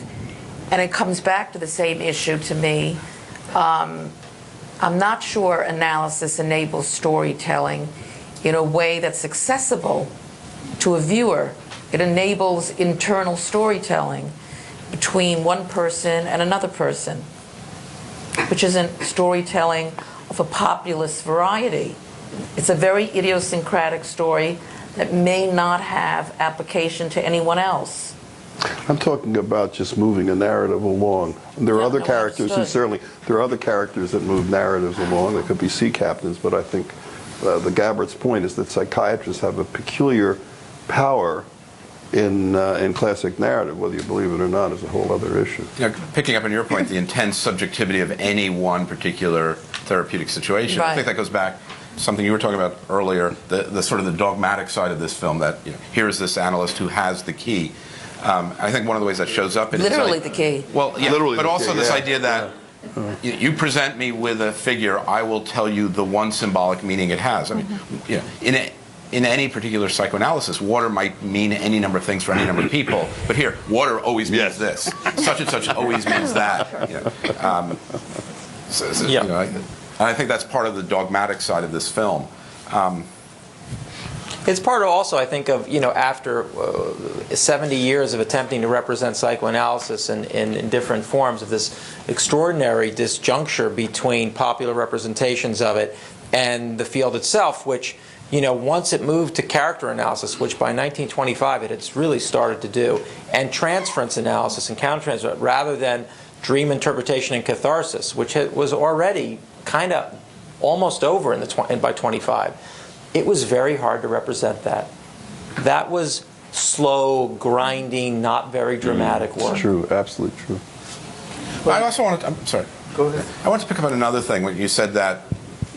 And it comes back to the same issue to me. I'm not sure analysis enables storytelling in a way that's accessible to a viewer. It enables internal storytelling between one person and another person, which isn't storytelling of a populist variety. It's a very idiosyncratic story that may not have application to anyone else. I'm talking about just moving a narrative along. There are other characters, and certainly there are other characters that move narratives along. They could be sea captains, but I think the Gabbert's point is that psychiatrists have a peculiar power in classic narrative. Whether you believe it or not is a whole other issue. you know, picking up on your point, the intense subjectivity of any one particular therapeutic situation. I think that goes back to something you were talking about earlier, the sort of the dogmatic side of this film, that here is this analyst who has the key. I think one of the ways that shows up in Literally the key. Well, yeah, Literally but the also key, this yeah. idea that you present me with a figure, I will tell you the one symbolic meaning it has. I mean, in any particular psychoanalysis, water might mean any number of things for any number of people, but here, water always means this. Such and such always means that. I think that's part of the dogmatic side of this film. It's part of also, I think, of, after 70 years of attempting to represent psychoanalysis in different forms, of this extraordinary disjuncture between popular representations of it and the field itself, which, once it moved to character analysis, which by 1925 it had really started to do, and transference analysis and countertransference, rather than dream interpretation and catharsis, which was already kind of almost over by 25. It was very hard to represent that. That was slow, grinding, not very dramatic work. It's true, absolutely true. I also wanted, I'm sorry. Go ahead. I want to pick up on another thing when you said that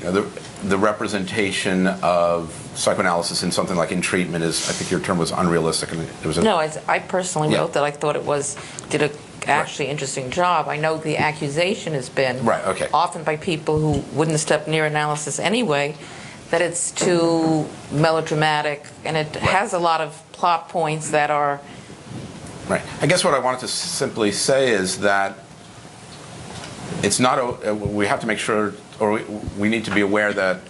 the representation of psychoanalysis in something like In Treatment is, I think your term was unrealistic. And there was No, I personally wrote that I thought it did a actually interesting job. I know the accusation has been often by people who wouldn't step near analysis anyway, that it's too melodramatic, and it has a lot of plot points that are Right. I guess what I wanted to simply say is that it's not we have to make sure, or we need to be aware that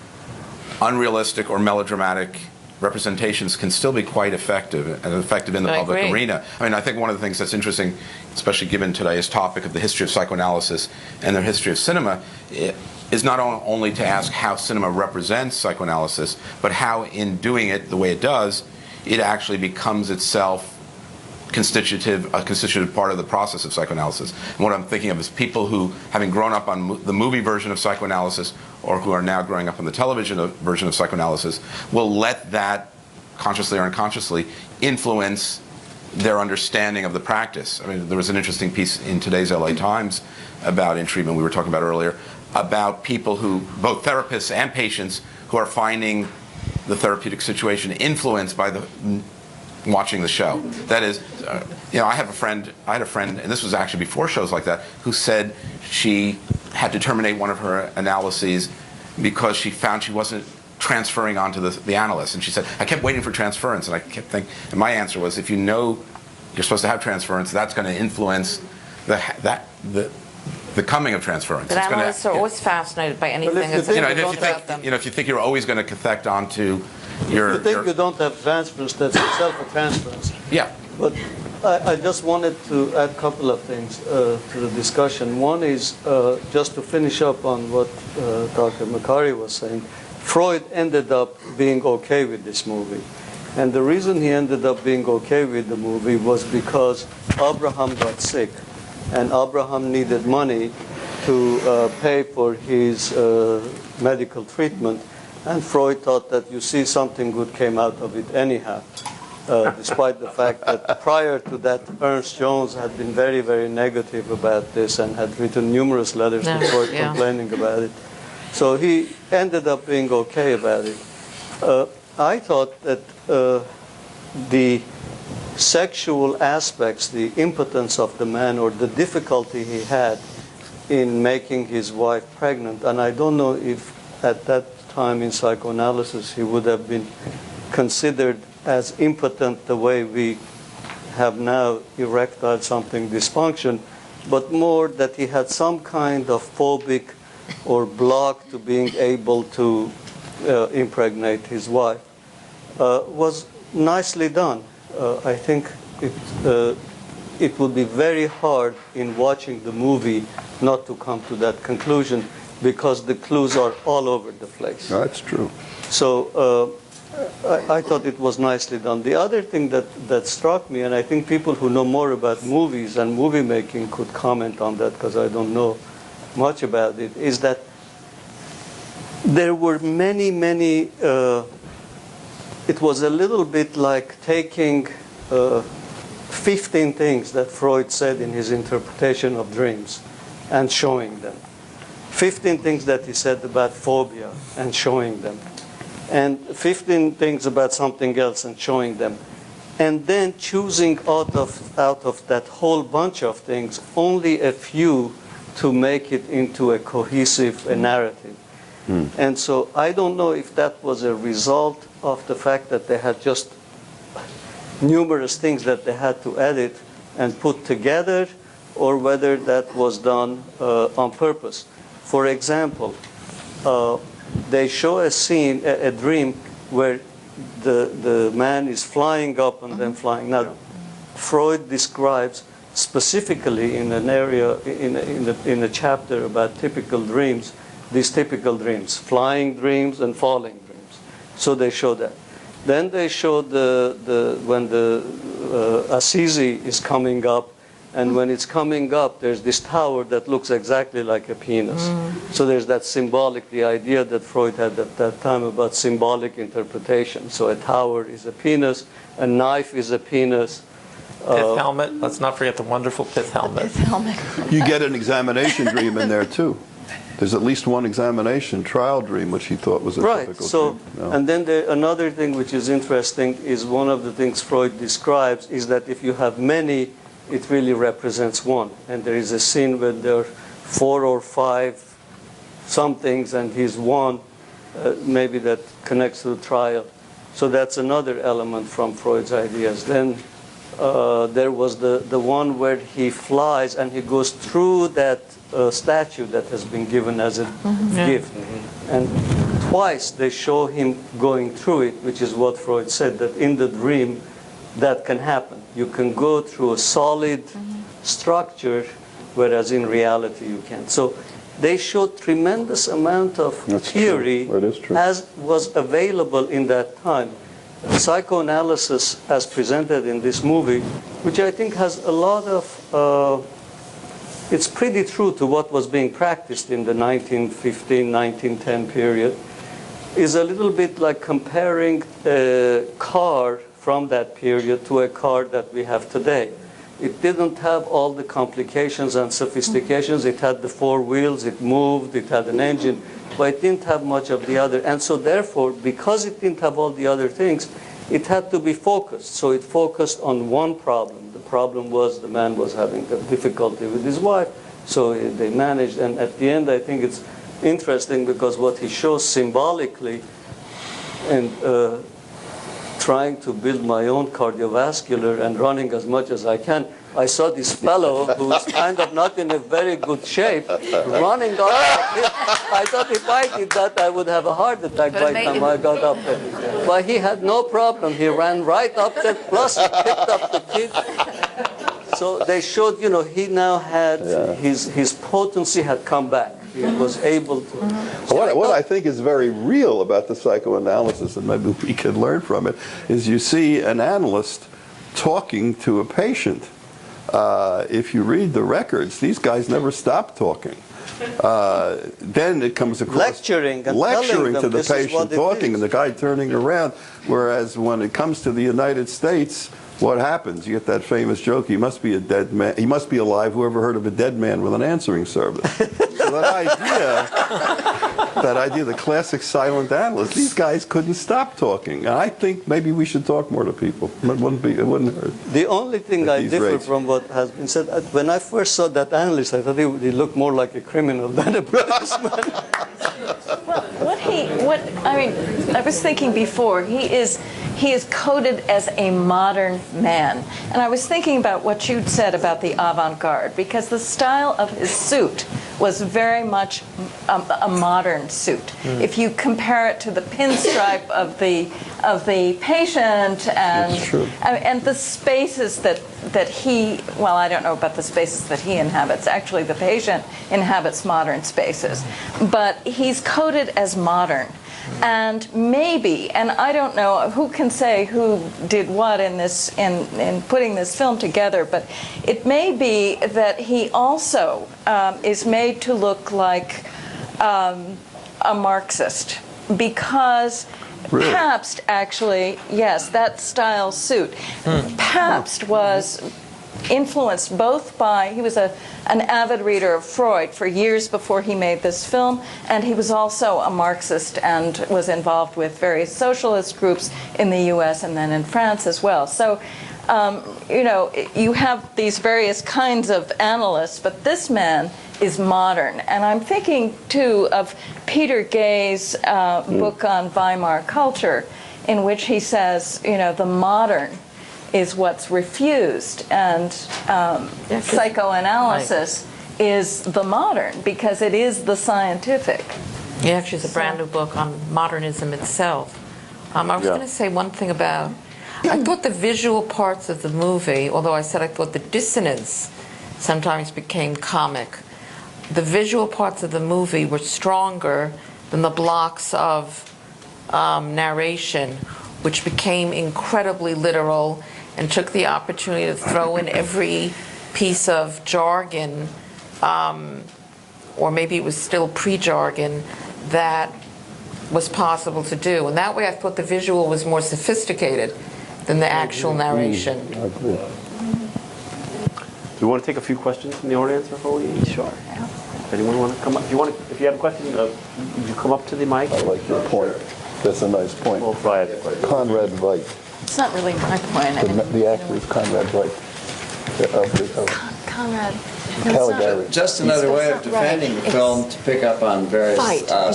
unrealistic or melodramatic representations can still be quite effective and effective in the public arena. I mean, I think one of the things that's interesting, especially given today's topic of the history of psychoanalysis and the history of cinema, is not only to ask how cinema represents psychoanalysis, but how in doing it the way it does, it actually becomes itself a constitutive part of the process of psychoanalysis. And what I'm thinking of is people who, having grown up on the movie version of psychoanalysis, or who are now growing up on the television version of psychoanalysis, will let that, consciously or unconsciously, influence their understanding of the practice. I mean, there was an interesting piece in today's LA Times about in treatment we were talking about earlier, about people who, both therapists and patients, who are finding the therapeutic situation influenced by watching the show. That is, I had a friend, and this was actually before shows like that, who said she had to terminate one of her analyses because she found she wasn't transferring onto the analyst. And she said, I kept waiting for transference, and I kept thinking, and my answer was, if you know you're supposed to have transference, that's going to influence the coming of transference. But analysts are always fascinated by anything that's about them. If you think you're always going to cathect onto If you think you don't have transference, that's itself a transference. Yeah. But I just wanted to add a couple of things to the discussion. One is, just to finish up on what Dr. Makari was saying, Freud ended up being okay with this movie. And the reason he ended up being okay with the movie was because Abraham got sick. And Abraham needed money to pay for his medical treatment. And Freud thought that, you see, something good came out of it anyhow, despite the fact that prior to that, Ernst Jones had been very, very negative about this and had written numerous letters to Freud complaining about it. So he ended up being okay about it. I thought that the sexual aspects, the impotence of the man, or the difficulty he had in making his wife pregnant, and I don't know if at that time in psychoanalysis he would have been considered as impotent the way we have now erectile something dysfunction, but more that he had some kind of phobic or block to being able to impregnate his wife, was nicely done. I think it would be very hard in watching the movie not to come to that conclusion, because the clues are all over the place. That's true. So I thought it was nicely done. The other thing that struck me, and I think people who know more about movies and movie making could comment on that, because I don't know much about it, is that there were many, it was a little bit like taking 15 things that Freud said in his interpretation of dreams and showing them. 15 things that he said about phobia and showing them. And 15 things about something else and showing them. And then choosing out of that whole bunch of things, only a few to make it into a cohesive narrative. And so I don't know if that was a result of the fact that they had just numerous things that they had to edit and put together, or whether that was done on purpose. For example, they show a scene, a dream, where the man is flying up and then flying. Now, Freud describes specifically in an area, in a chapter about typical dreams, these typical dreams, flying dreams and falling dreams. So they show that. Then they show when the Assisi is coming up, and when it's coming up, there's this tower that looks exactly like a penis. So there's that symbolic, the idea that Freud had at that time about symbolic interpretation. So a tower is a penis, a knife is a penis. Pith helmet. Let's not forget the wonderful pith helmet. Pith helmet. You get an examination dream in there, too. There's at least one examination trial dream, which he thought was a typical dream. No. And then another thing which is interesting is one of the things Freud describes is that if you have many, it really represents one. And there is a scene where there are 4 or 5 somethings, and he's one, maybe that connects to the trial. So that's another element from Freud's ideas. Then there was the one where he flies and he goes through that statue that has been given as a gift. And twice they show him going through it, which is what Freud said, that in the dream that can happen. You can go through a solid structure, whereas in reality you can't. So they showed tremendous amount of theory as was available in that time. Psychoanalysis, as presented in this movie, which I think has a lot of, it's pretty true to what was being practiced in the 1915, 1910 period, is a little bit like comparing a car from that period to a car that we have today. It didn't have all the complications and sophistications. It had the four wheels, it moved, it had an engine, but it didn't have much of the other. And so therefore, because it didn't have all the other things, it had to be focused. So it focused on one problem. The problem was the man was having a difficulty with his wife, so they managed. And at the end, I think it's interesting because what he shows symbolically, and trying to build my own cardiovascular and running as much as I can, I saw this fellow who's kind of not in a very good shape running up. I thought if I did that, I would have a heart attack by the time I got up there. But he had no problem. He ran right up there, plus he picked up the kid. So they showed, he now had, his potency had come back. He was able to. What I think is very real about the psychoanalysis, and maybe we could learn from it, is you see an analyst talking to a patient. If you read the records, these guys never stop talking. Then it comes across lecturing to the patient, talking, and the guy turning around. Whereas when it comes to the United States, what happens? You get that famous joke, he must be a dead man. He must be alive. Whoever heard of a dead man with an answering service? So that idea, the classic silent analyst, these guys couldn't stop talking. And I think maybe we should talk more to people. It wouldn't hurt. The only thing I differ from what has been said, when I first saw that analyst, I thought he looked more like a criminal than a businessman. I was thinking before, he is coded as a modern man. And I was thinking about what you'd said about the avant-garde, because the style of his suit was very much a modern suit. If you compare it to the pinstripe of the patient and the spaces that he, well, I don't know about the spaces that he inhabits. Actually, the patient inhabits modern spaces. But he's coded as modern. And maybe, and I don't know who can say who did what in this in putting this film together, but it may be that he also is made to look like a Marxist, because Pabst actually, yes, that style suit. Pabst was influenced both by, he was an avid reader of Freud for years before he made this film, and he was also a Marxist and was involved with various socialist groups in the US and then in France as well. So, you have these various kinds of analysts, but this man is modern. And I'm thinking, too, of Peter Gay's book on Weimar culture, in which he says, the modern is what's refused, and psychoanalysis is the modern, because it is the scientific. Yeah, actually, it's a brand new book on modernism itself. I was going to say one thing about, I thought the visual parts of the movie, although I said I thought the dissonance sometimes became comic, the visual parts of the movie were stronger than the blocks of narration, which became incredibly literal and took the opportunity to throw in every piece of jargon, or maybe it was still pre-jargon, that was possible to do. And that way I thought the visual was more sophisticated than the actual narration. I agree. Do we want to take a few questions from the audience before we? Sure. If anyone want to come up, if you have a question, you come up to the mic. I like your point. That's a nice point. We'll try it. Conrad Veidt. It's not really my point. The actor is Conrad Veidt. Conrad. Caligari. Just another way of defending the film to pick up on various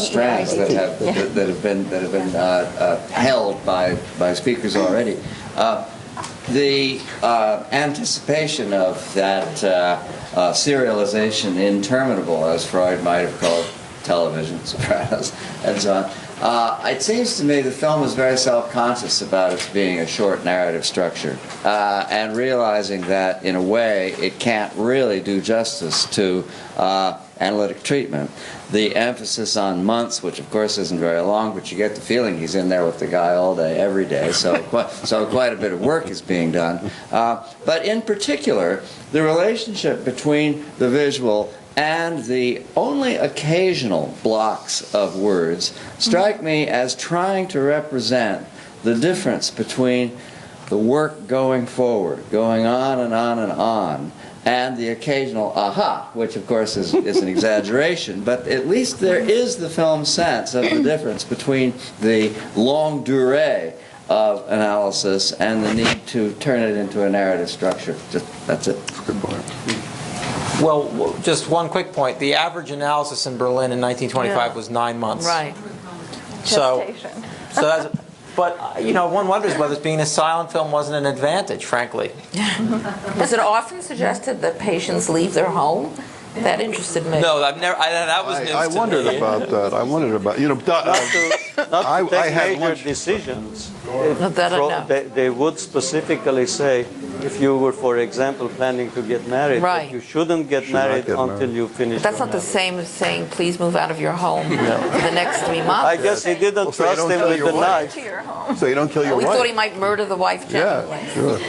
strands that have been held by speakers already. the anticipation of that serialization interminable, as Freud might have called television, Sopranos, and so on. It seems to me the film is very self-conscious about its being a short narrative structure, and realizing that, in a way, it can't really do justice to analytic treatment. The emphasis on months, which of course isn't very long, but you get the feeling he's in there with the guy all day, every day, so quite a bit of work is being done. But in particular, the relationship between the visual and the only occasional blocks of words strike me as trying to represent the difference between the work going forward, going on and on and on, and the occasional aha, which of course is an exaggeration, but at least there is the film sense of the difference between the longue durée of analysis and the need to turn it into a narrative structure. That's it. Good point. Well, just one quick point. The average analysis in Berlin in 1925 was 9 months. Right. Gestation. So that's, but one wonders whether being a silent film wasn't an advantage, frankly. Is it often suggested that patients leave their home? That interested me. No, I've never. That was news I to wondered me. about that. I wondered about, Not to take I had major lunch. decisions. That I know. They would specifically say, if you were, for example, planning to get married, Right. that you shouldn't get Should not married get until married. you finish. That's your not the marriage. same as saying, please move out of your home for the next 3 months. I guess he didn't Well, so you trust don't him tell with your the wife. knife. To your home. So you don't kill your We wife. thought he might murder the wife generally. Yeah, sure.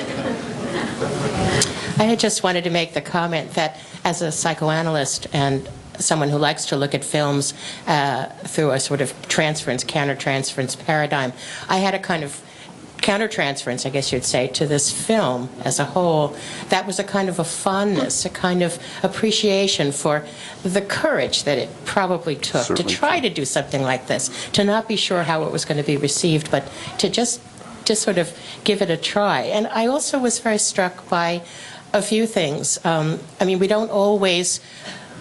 I had just wanted to make the comment that as a psychoanalyst and someone who likes to look at films through a sort of transference, countertransference paradigm, I had a kind of countertransference, I guess you'd say, to this film as a whole. That was a kind of a fondness, a kind of appreciation for the courage that it probably took Certainly to try to do something like this, to not be sure how it was going to be received, but to just sort of give it a try. And I also was very struck by a few things. I mean, we don't always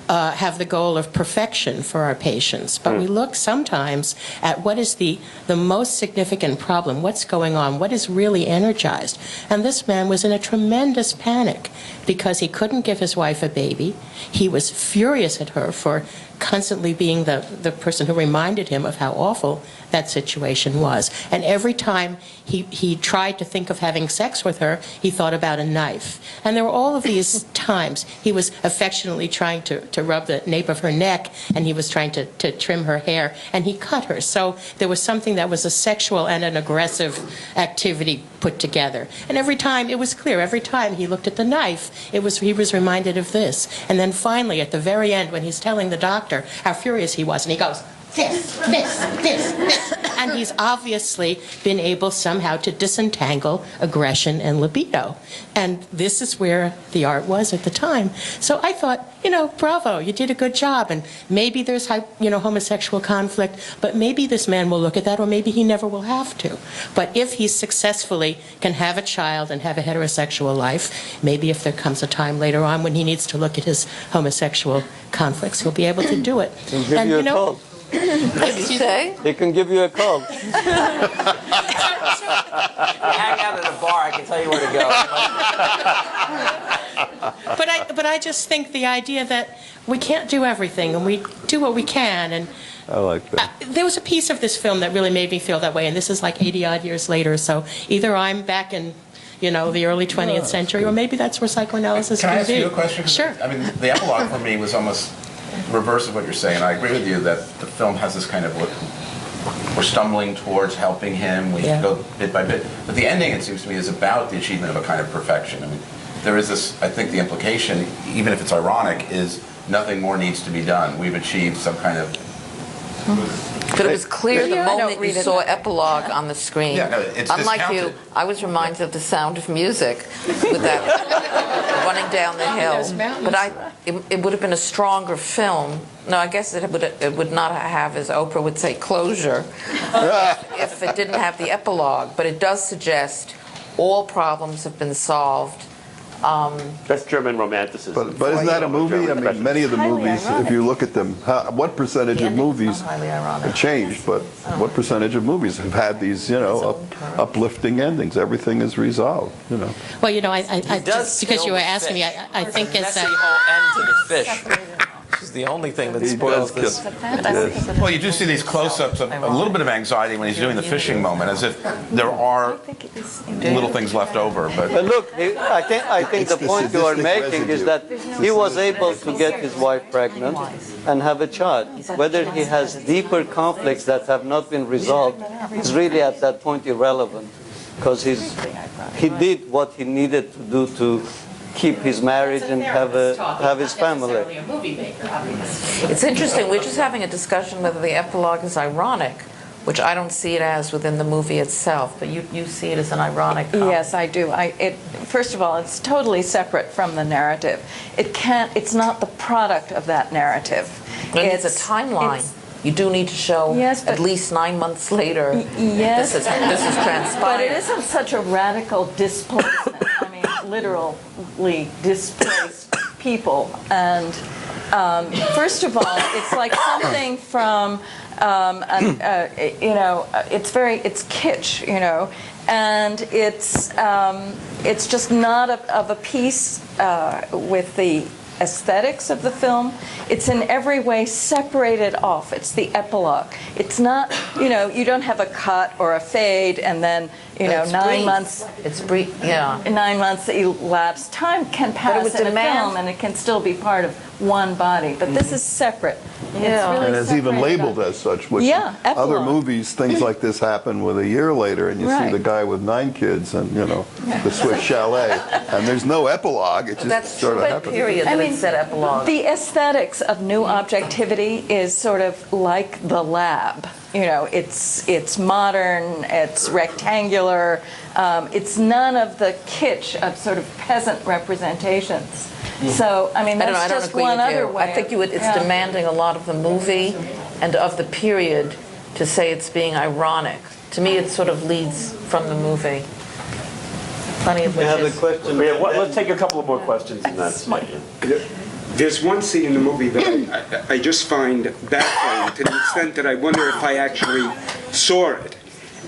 have the goal of perfection for our patients, but we look sometimes at what is the most significant problem, what's going on, what is really energized. And this man was in a tremendous panic because he couldn't give his wife a baby. He was furious at her for constantly being the person who reminded him of how awful that situation was. And every time he tried to think of having sex with her, he thought about a knife. And there were all of these times he was affectionately trying to rub the nape of her neck, and he was trying to trim her hair, and he cut her. So there was something that was a sexual and an aggressive activity put together. And every time, it was clear, every time he looked at the knife, he was reminded of this. And then finally, at the very end, when he's telling the doctor how furious he was, and he goes, this. And he's obviously been able somehow to disentangle aggression and libido. And this is where the art was at the time. So I thought, bravo, you did a good job. And maybe there's, homosexual conflict, but maybe this man will look at that, or maybe he never will have to. But if he successfully can have a child and have a heterosexual life, maybe if there comes a time later on when he needs to look at his homosexual conflicts, he'll be able to do it. He'll give you a call. What did you say? They can give you a call. Hang out at a bar, I can tell you where to go. But I just think the idea that we can't do everything, and we do what we can. And I like that. there was a piece of this film that really made me feel that way, and this is like 80-odd years later. So either I'm back in, the early 20th century, or maybe that's where psychoanalysis Can I can ask be. you a question? 'Cause, Sure. I mean, the epilogue for me was almost reverse of what you're saying. I agree with you that the film has this kind of we're stumbling towards helping him. We Yeah. go bit by bit. But the ending, it seems to me, is about the achievement of a kind of perfection. I mean, there is this, I think the implication, even if it's ironic, is nothing more needs to be done. We've achieved some kind of... But it was clear the Yeah, I don't moment you read it saw that way. epilogue on the screen. Yeah, no, it's Unlike you, discounted. I was reminded of The Sound of Music with that running down the hill. Those mountains. But it would have been a stronger film. No, I guess it would not have, as Oprah would say, closure if it didn't have the epilogue. But it does suggest all problems have been solved. That's German romanticism. But isn't that a movie? I mean, many of the Highly movies, ironic. if you look at them, what percentage The of ending's movies not highly ironic. have changed, but what percentage of movies have had these, you know, uplifting endings? Everything is resolved, you know. Well, you know, I He does just because you kill were the asking me, fish. I think it's Messy whole end to the fish. Which is the only thing that He spoils does this. kill. Well, you do see these close-ups of a little bit of anxiety when he's doing the fishing moment, as if there are little things left over. But But look, I think the the point you are sadistic making is that he was able to get his wife pregnant and have a child. Whether he has deeper conflicts that have not been resolved is really at that point irrelevant, because he did what he needed to do to keep his marriage and have his family. It's interesting, we're just having a discussion whether the epilogue is ironic, which I don't see it as within the movie itself, but you see it as an ironic comment. Yes, I do. First of all, it's totally separate from the narrative. It's not the product of that narrative. It's a timeline. You do need to show Yes, but- at least 9 months later Yes, this is transpired. but it isn't such a radical displacement. I mean, literally displaced people. And first of all, it's like something from, you know, it's kitsch, you know, and it's just not of a piece with the aesthetics of the film. It's in every way separated off. It's the epilogue. It's not, you know, you don't have a cut or a fade and then, you know, It's 9 brief. months. It's brief, yeah. 9 months elapsed. Time can pass would in a demand- film and it can still be part of one body. But this is separate. It's Yeah. really And it's even separated labeled off. as such, which Yeah, other epilogue. movies, things like this happen with a year later, and you see Right. the guy with 9 kids and, you know, the Swiss Chalet, and there's no epilogue, it That's just sort of that happens. period that it said epilogue. The aesthetics of new objectivity is sort of like the lab. You know, it's modern, it's rectangular, it's none of the kitsch of sort of peasant representations. So, I mean, I don't know, that's I don't just agree one with other you. way. I think it's Yeah. demanding a lot of the movie and of the period to say it's being ironic. To me, it sort of leads from the movie. Plenty of We have a witches. question. Let's take a couple of more questions and that's There's one scene in the movie that I just find baffling to the extent that I wonder if I actually saw it.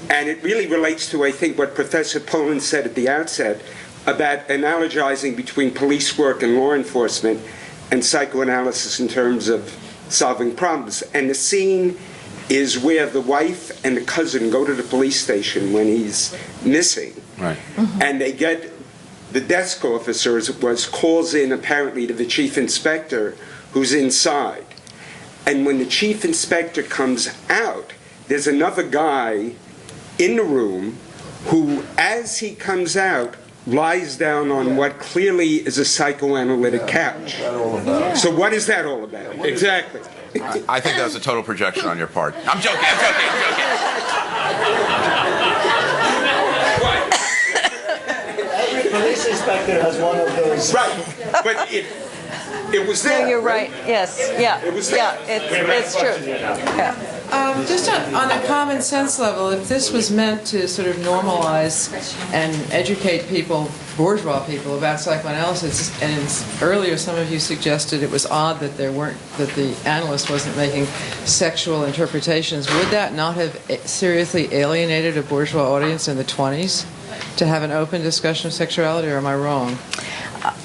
And it really relates to, I think, what Professor Polan said at the outset about analogizing between police work and law enforcement and psychoanalysis in terms of solving problems. And the scene is where the wife and the cousin go to the police station when he's missing. right. And they get the desk officer, as it was, calls in apparently to the chief inspector who's inside. And when the chief inspector comes out, there's another guy in the room who, as he comes out, lies down on what clearly is a psychoanalytic couch. So what is that all about? Exactly. I think that was a total projection on your part. I'm joking. I'm joking. I'm joking. Every police inspector has one of those. Right. But it was there. No, you're right. Yes. Yeah. It was Yeah. there. It's true. Yeah. Just on a common sense level, if this was meant to sort of normalize and educate people, bourgeois people, about psychoanalysis, and earlier some of you suggested it was odd that that the analyst wasn't making sexual interpretations, would that not have seriously alienated a bourgeois audience in the 20s to have an open discussion of sexuality, or am I wrong?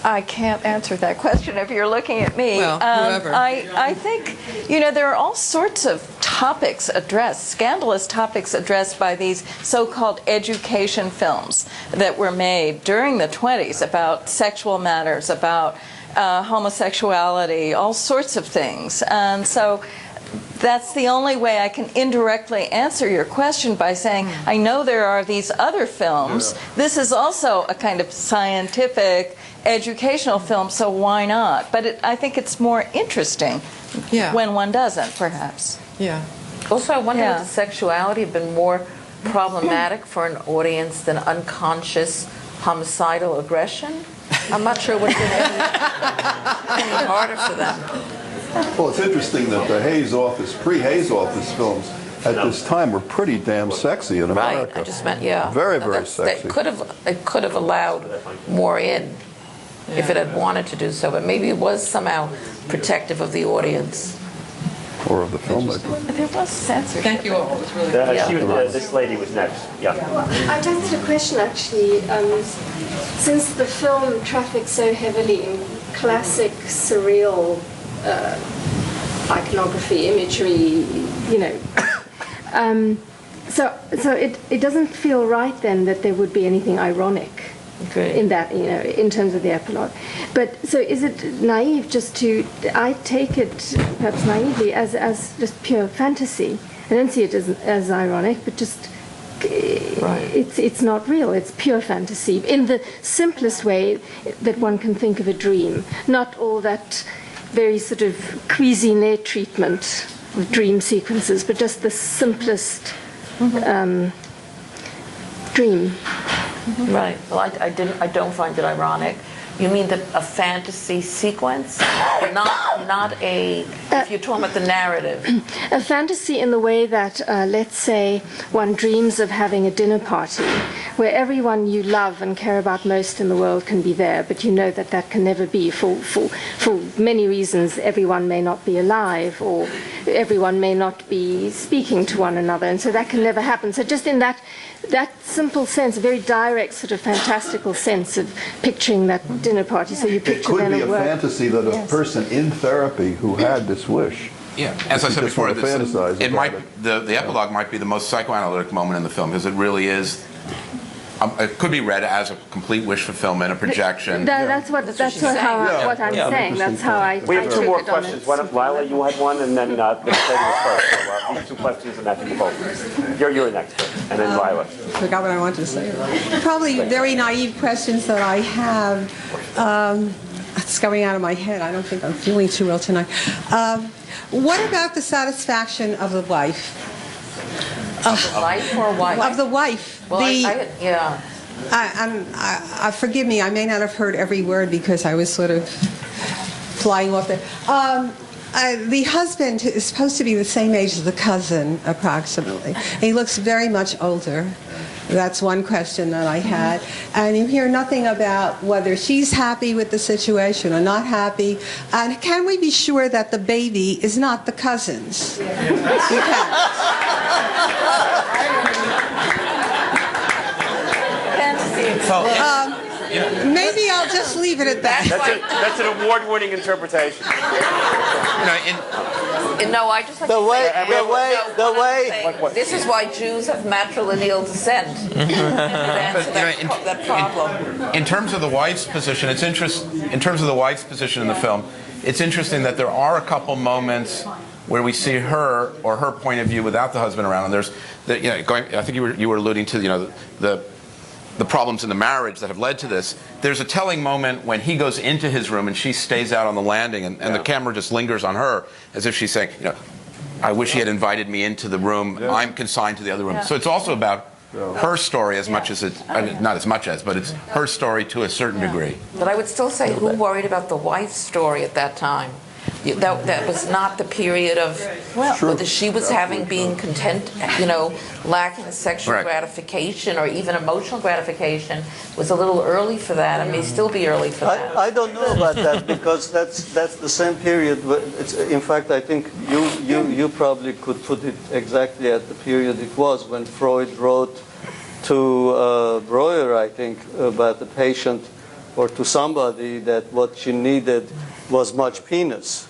I can't answer that question if you're looking at me. Well, whoever. I think, you know, there are all sorts of topics addressed, scandalous topics addressed by these so-called education films that were made during the 20s about sexual matters, about homosexuality, all sorts of things. And so that's the only way I can indirectly answer your question, by saying, I know there are these other films. This is also a kind of scientific, educational film, so why not? But I think it's more interesting when one doesn't, perhaps. Yeah. Also, I wonder Yeah. if sexuality had been more problematic for an audience than unconscious homicidal aggression. I'm not sure it would have been any harder for them. Well, it's interesting that the Hayes Office, pre-Hayes Office films at this time were pretty damn sexy in America. Right, I just meant, yeah. Very, very That's- sexy. It could have allowed more in. if it had wanted to do so, but maybe it was somehow protective of the audience. Or of the filmmaker. There was censorship. Thank you all. It was really This lady was next. Yeah. I just had a question, actually. Since the film traffics so heavily in classic surreal iconography, imagery, you know, so it doesn't feel right then that there would be anything ironic in that, you know, in terms of the epilogue. But so is it naive just to? I take it perhaps naively as just pure fantasy. I don't see it as ironic, but just. It's not real. It's pure fantasy in the simplest way that one can think of a dream. Not all that very sort of cuisine treatment of dream sequences, but just the simplest dream. Right. Well, I don't find it ironic. You mean a fantasy sequence, not a. If you're talking about the narrative. A fantasy in the way that, let's say, one dreams of having a dinner party where everyone you love and care about most in the world can be there, but you know that that can never be for many reasons. Everyone may not be alive, or everyone may not be speaking to one another, and so that can never happen. So just in that simple sense, a very direct sort of fantastical sense of picturing that dinner party. So you picture it could them be at a work. fantasy that a person in therapy who had this wish. Yeah, as I said just before, wanna fantasize it about might it. the epilogue might be the most psychoanalytic moment in the film because it really is. It could be read as a complete wish fulfillment, a projection. That's what I'm saying. That's how I. We have two more took it on questions. it. Why don't, Lila, you had one, and then Miss Lady was first. So these two questions, and Matthew both. You're next, and then Lila. Forgot what I wanted to say. Probably very naive questions that I have. It's going out of my head. I don't think I'm feeling too well tonight. What about the satisfaction of the wife? Life or wife? Of the wife. Well, yeah. Forgive me, I may not have heard every word because I was sort of flying off there. The husband is supposed to be the same age as the cousin, approximately. He looks very much older. That's one question that I had. And you hear nothing about whether she's happy with the situation or not happy. And can we be sure that the baby is not the cousin's? We maybe I'll just leave it at that. That's an award-winning interpretation. No, I just like The to way- say, the way- no, the way- what I'm saying, this is why Jews have matrilineal descent. To answer that problem. In terms of the wife's position, in terms of the wife's position in the film, it's interesting that there are a couple moments where we see her or her point of view without the husband around, and there's, I think you were alluding to, the problems in the marriage that have led to this. There's a telling moment when he goes into his room and she stays out on the landing, and the camera just lingers on her as if she's saying, I wish he had invited me into the room. Yeah. I'm consigned to the other room. Yeah. So it's also about her story as much as it's, not as much as, but it's her story to a certain degree. But I would still say, who worried about the wife's story at that time? That was not the period of whether she was being content, lacking sexual gratification or even emotional gratification. Was a little early for that. It may still be early for that. I don't know about that because that's the same period. In fact, I think you probably could put it exactly at the period it was when Freud wrote to Breuer, I think, about the patient or to somebody that what she needed was much penis.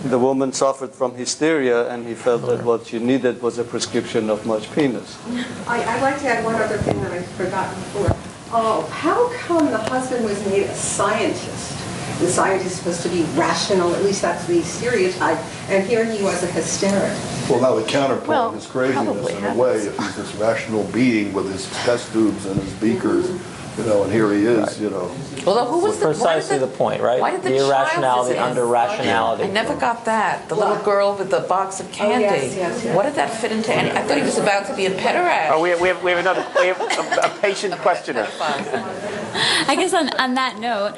The woman suffered from hysteria, and he felt that what she needed was a prescription of much penis. I'd like to add one other thing that I've forgotten before. How come the husband was made a scientist? The scientist is supposed to be rational, at least that's the stereotype, and here he was a hysteric. Well, now the counterpoint is craziness in a way. If he's this rational being with his test tubes and his beakers, and here he is, Well, who was precisely the point, right? Why did the irrationality child under rationality. I never got that. The little girl with the box of candy. Yes. What did that fit into? I thought he was about to be a pederast. Oh, we have a patient questioner. I guess on that note,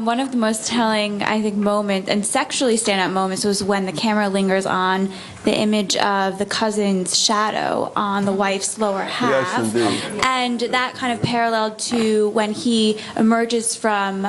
one of the most telling, I think, moments and sexually standout moments was when the camera lingers on the image of the cousin's shadow on the wife's lower half. Yes, indeed. And that kind of paralleled to when he emerges from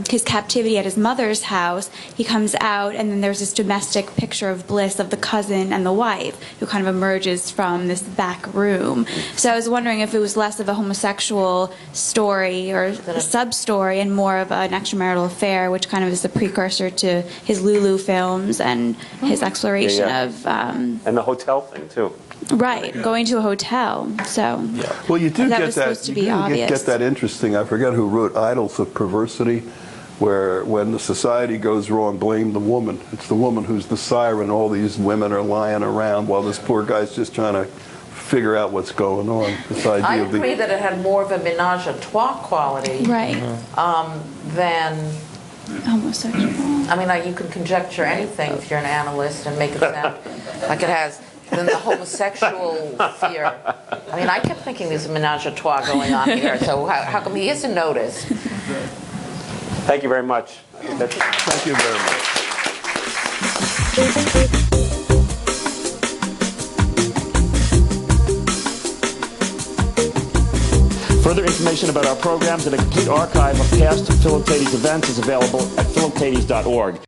his captivity at his mother's house. He comes out, and then there's this domestic picture of bliss of the cousin and the wife, who kind of emerges from this back room. So I was wondering if it was less of a homosexual story or a sub-story and more of an extramarital affair, which kind of is the precursor to his Lulu films and his exploration of... and the hotel thing, too. Right, going to a hotel. So Well, you do that get was that. supposed to You be do obvious. get that interesting. I forget who wrote Idols of Perversity, where when the society goes wrong, blame the woman. It's the woman who's the siren. All these women are lying around while this poor guy's just trying to figure out what's going on. This idea I of the agree that it had more of a menage a trois quality Right. than homosexual. I mean, you can conjecture anything if you're an analyst and make it sound like it has than the homosexual fear. I mean, I kept thinking there's a menage a trois going on here, so how come he isn't noticed? Thank you very much. Thank you very much. Further information about our programs and a complete archive of past Philippides events is available at philippides.org.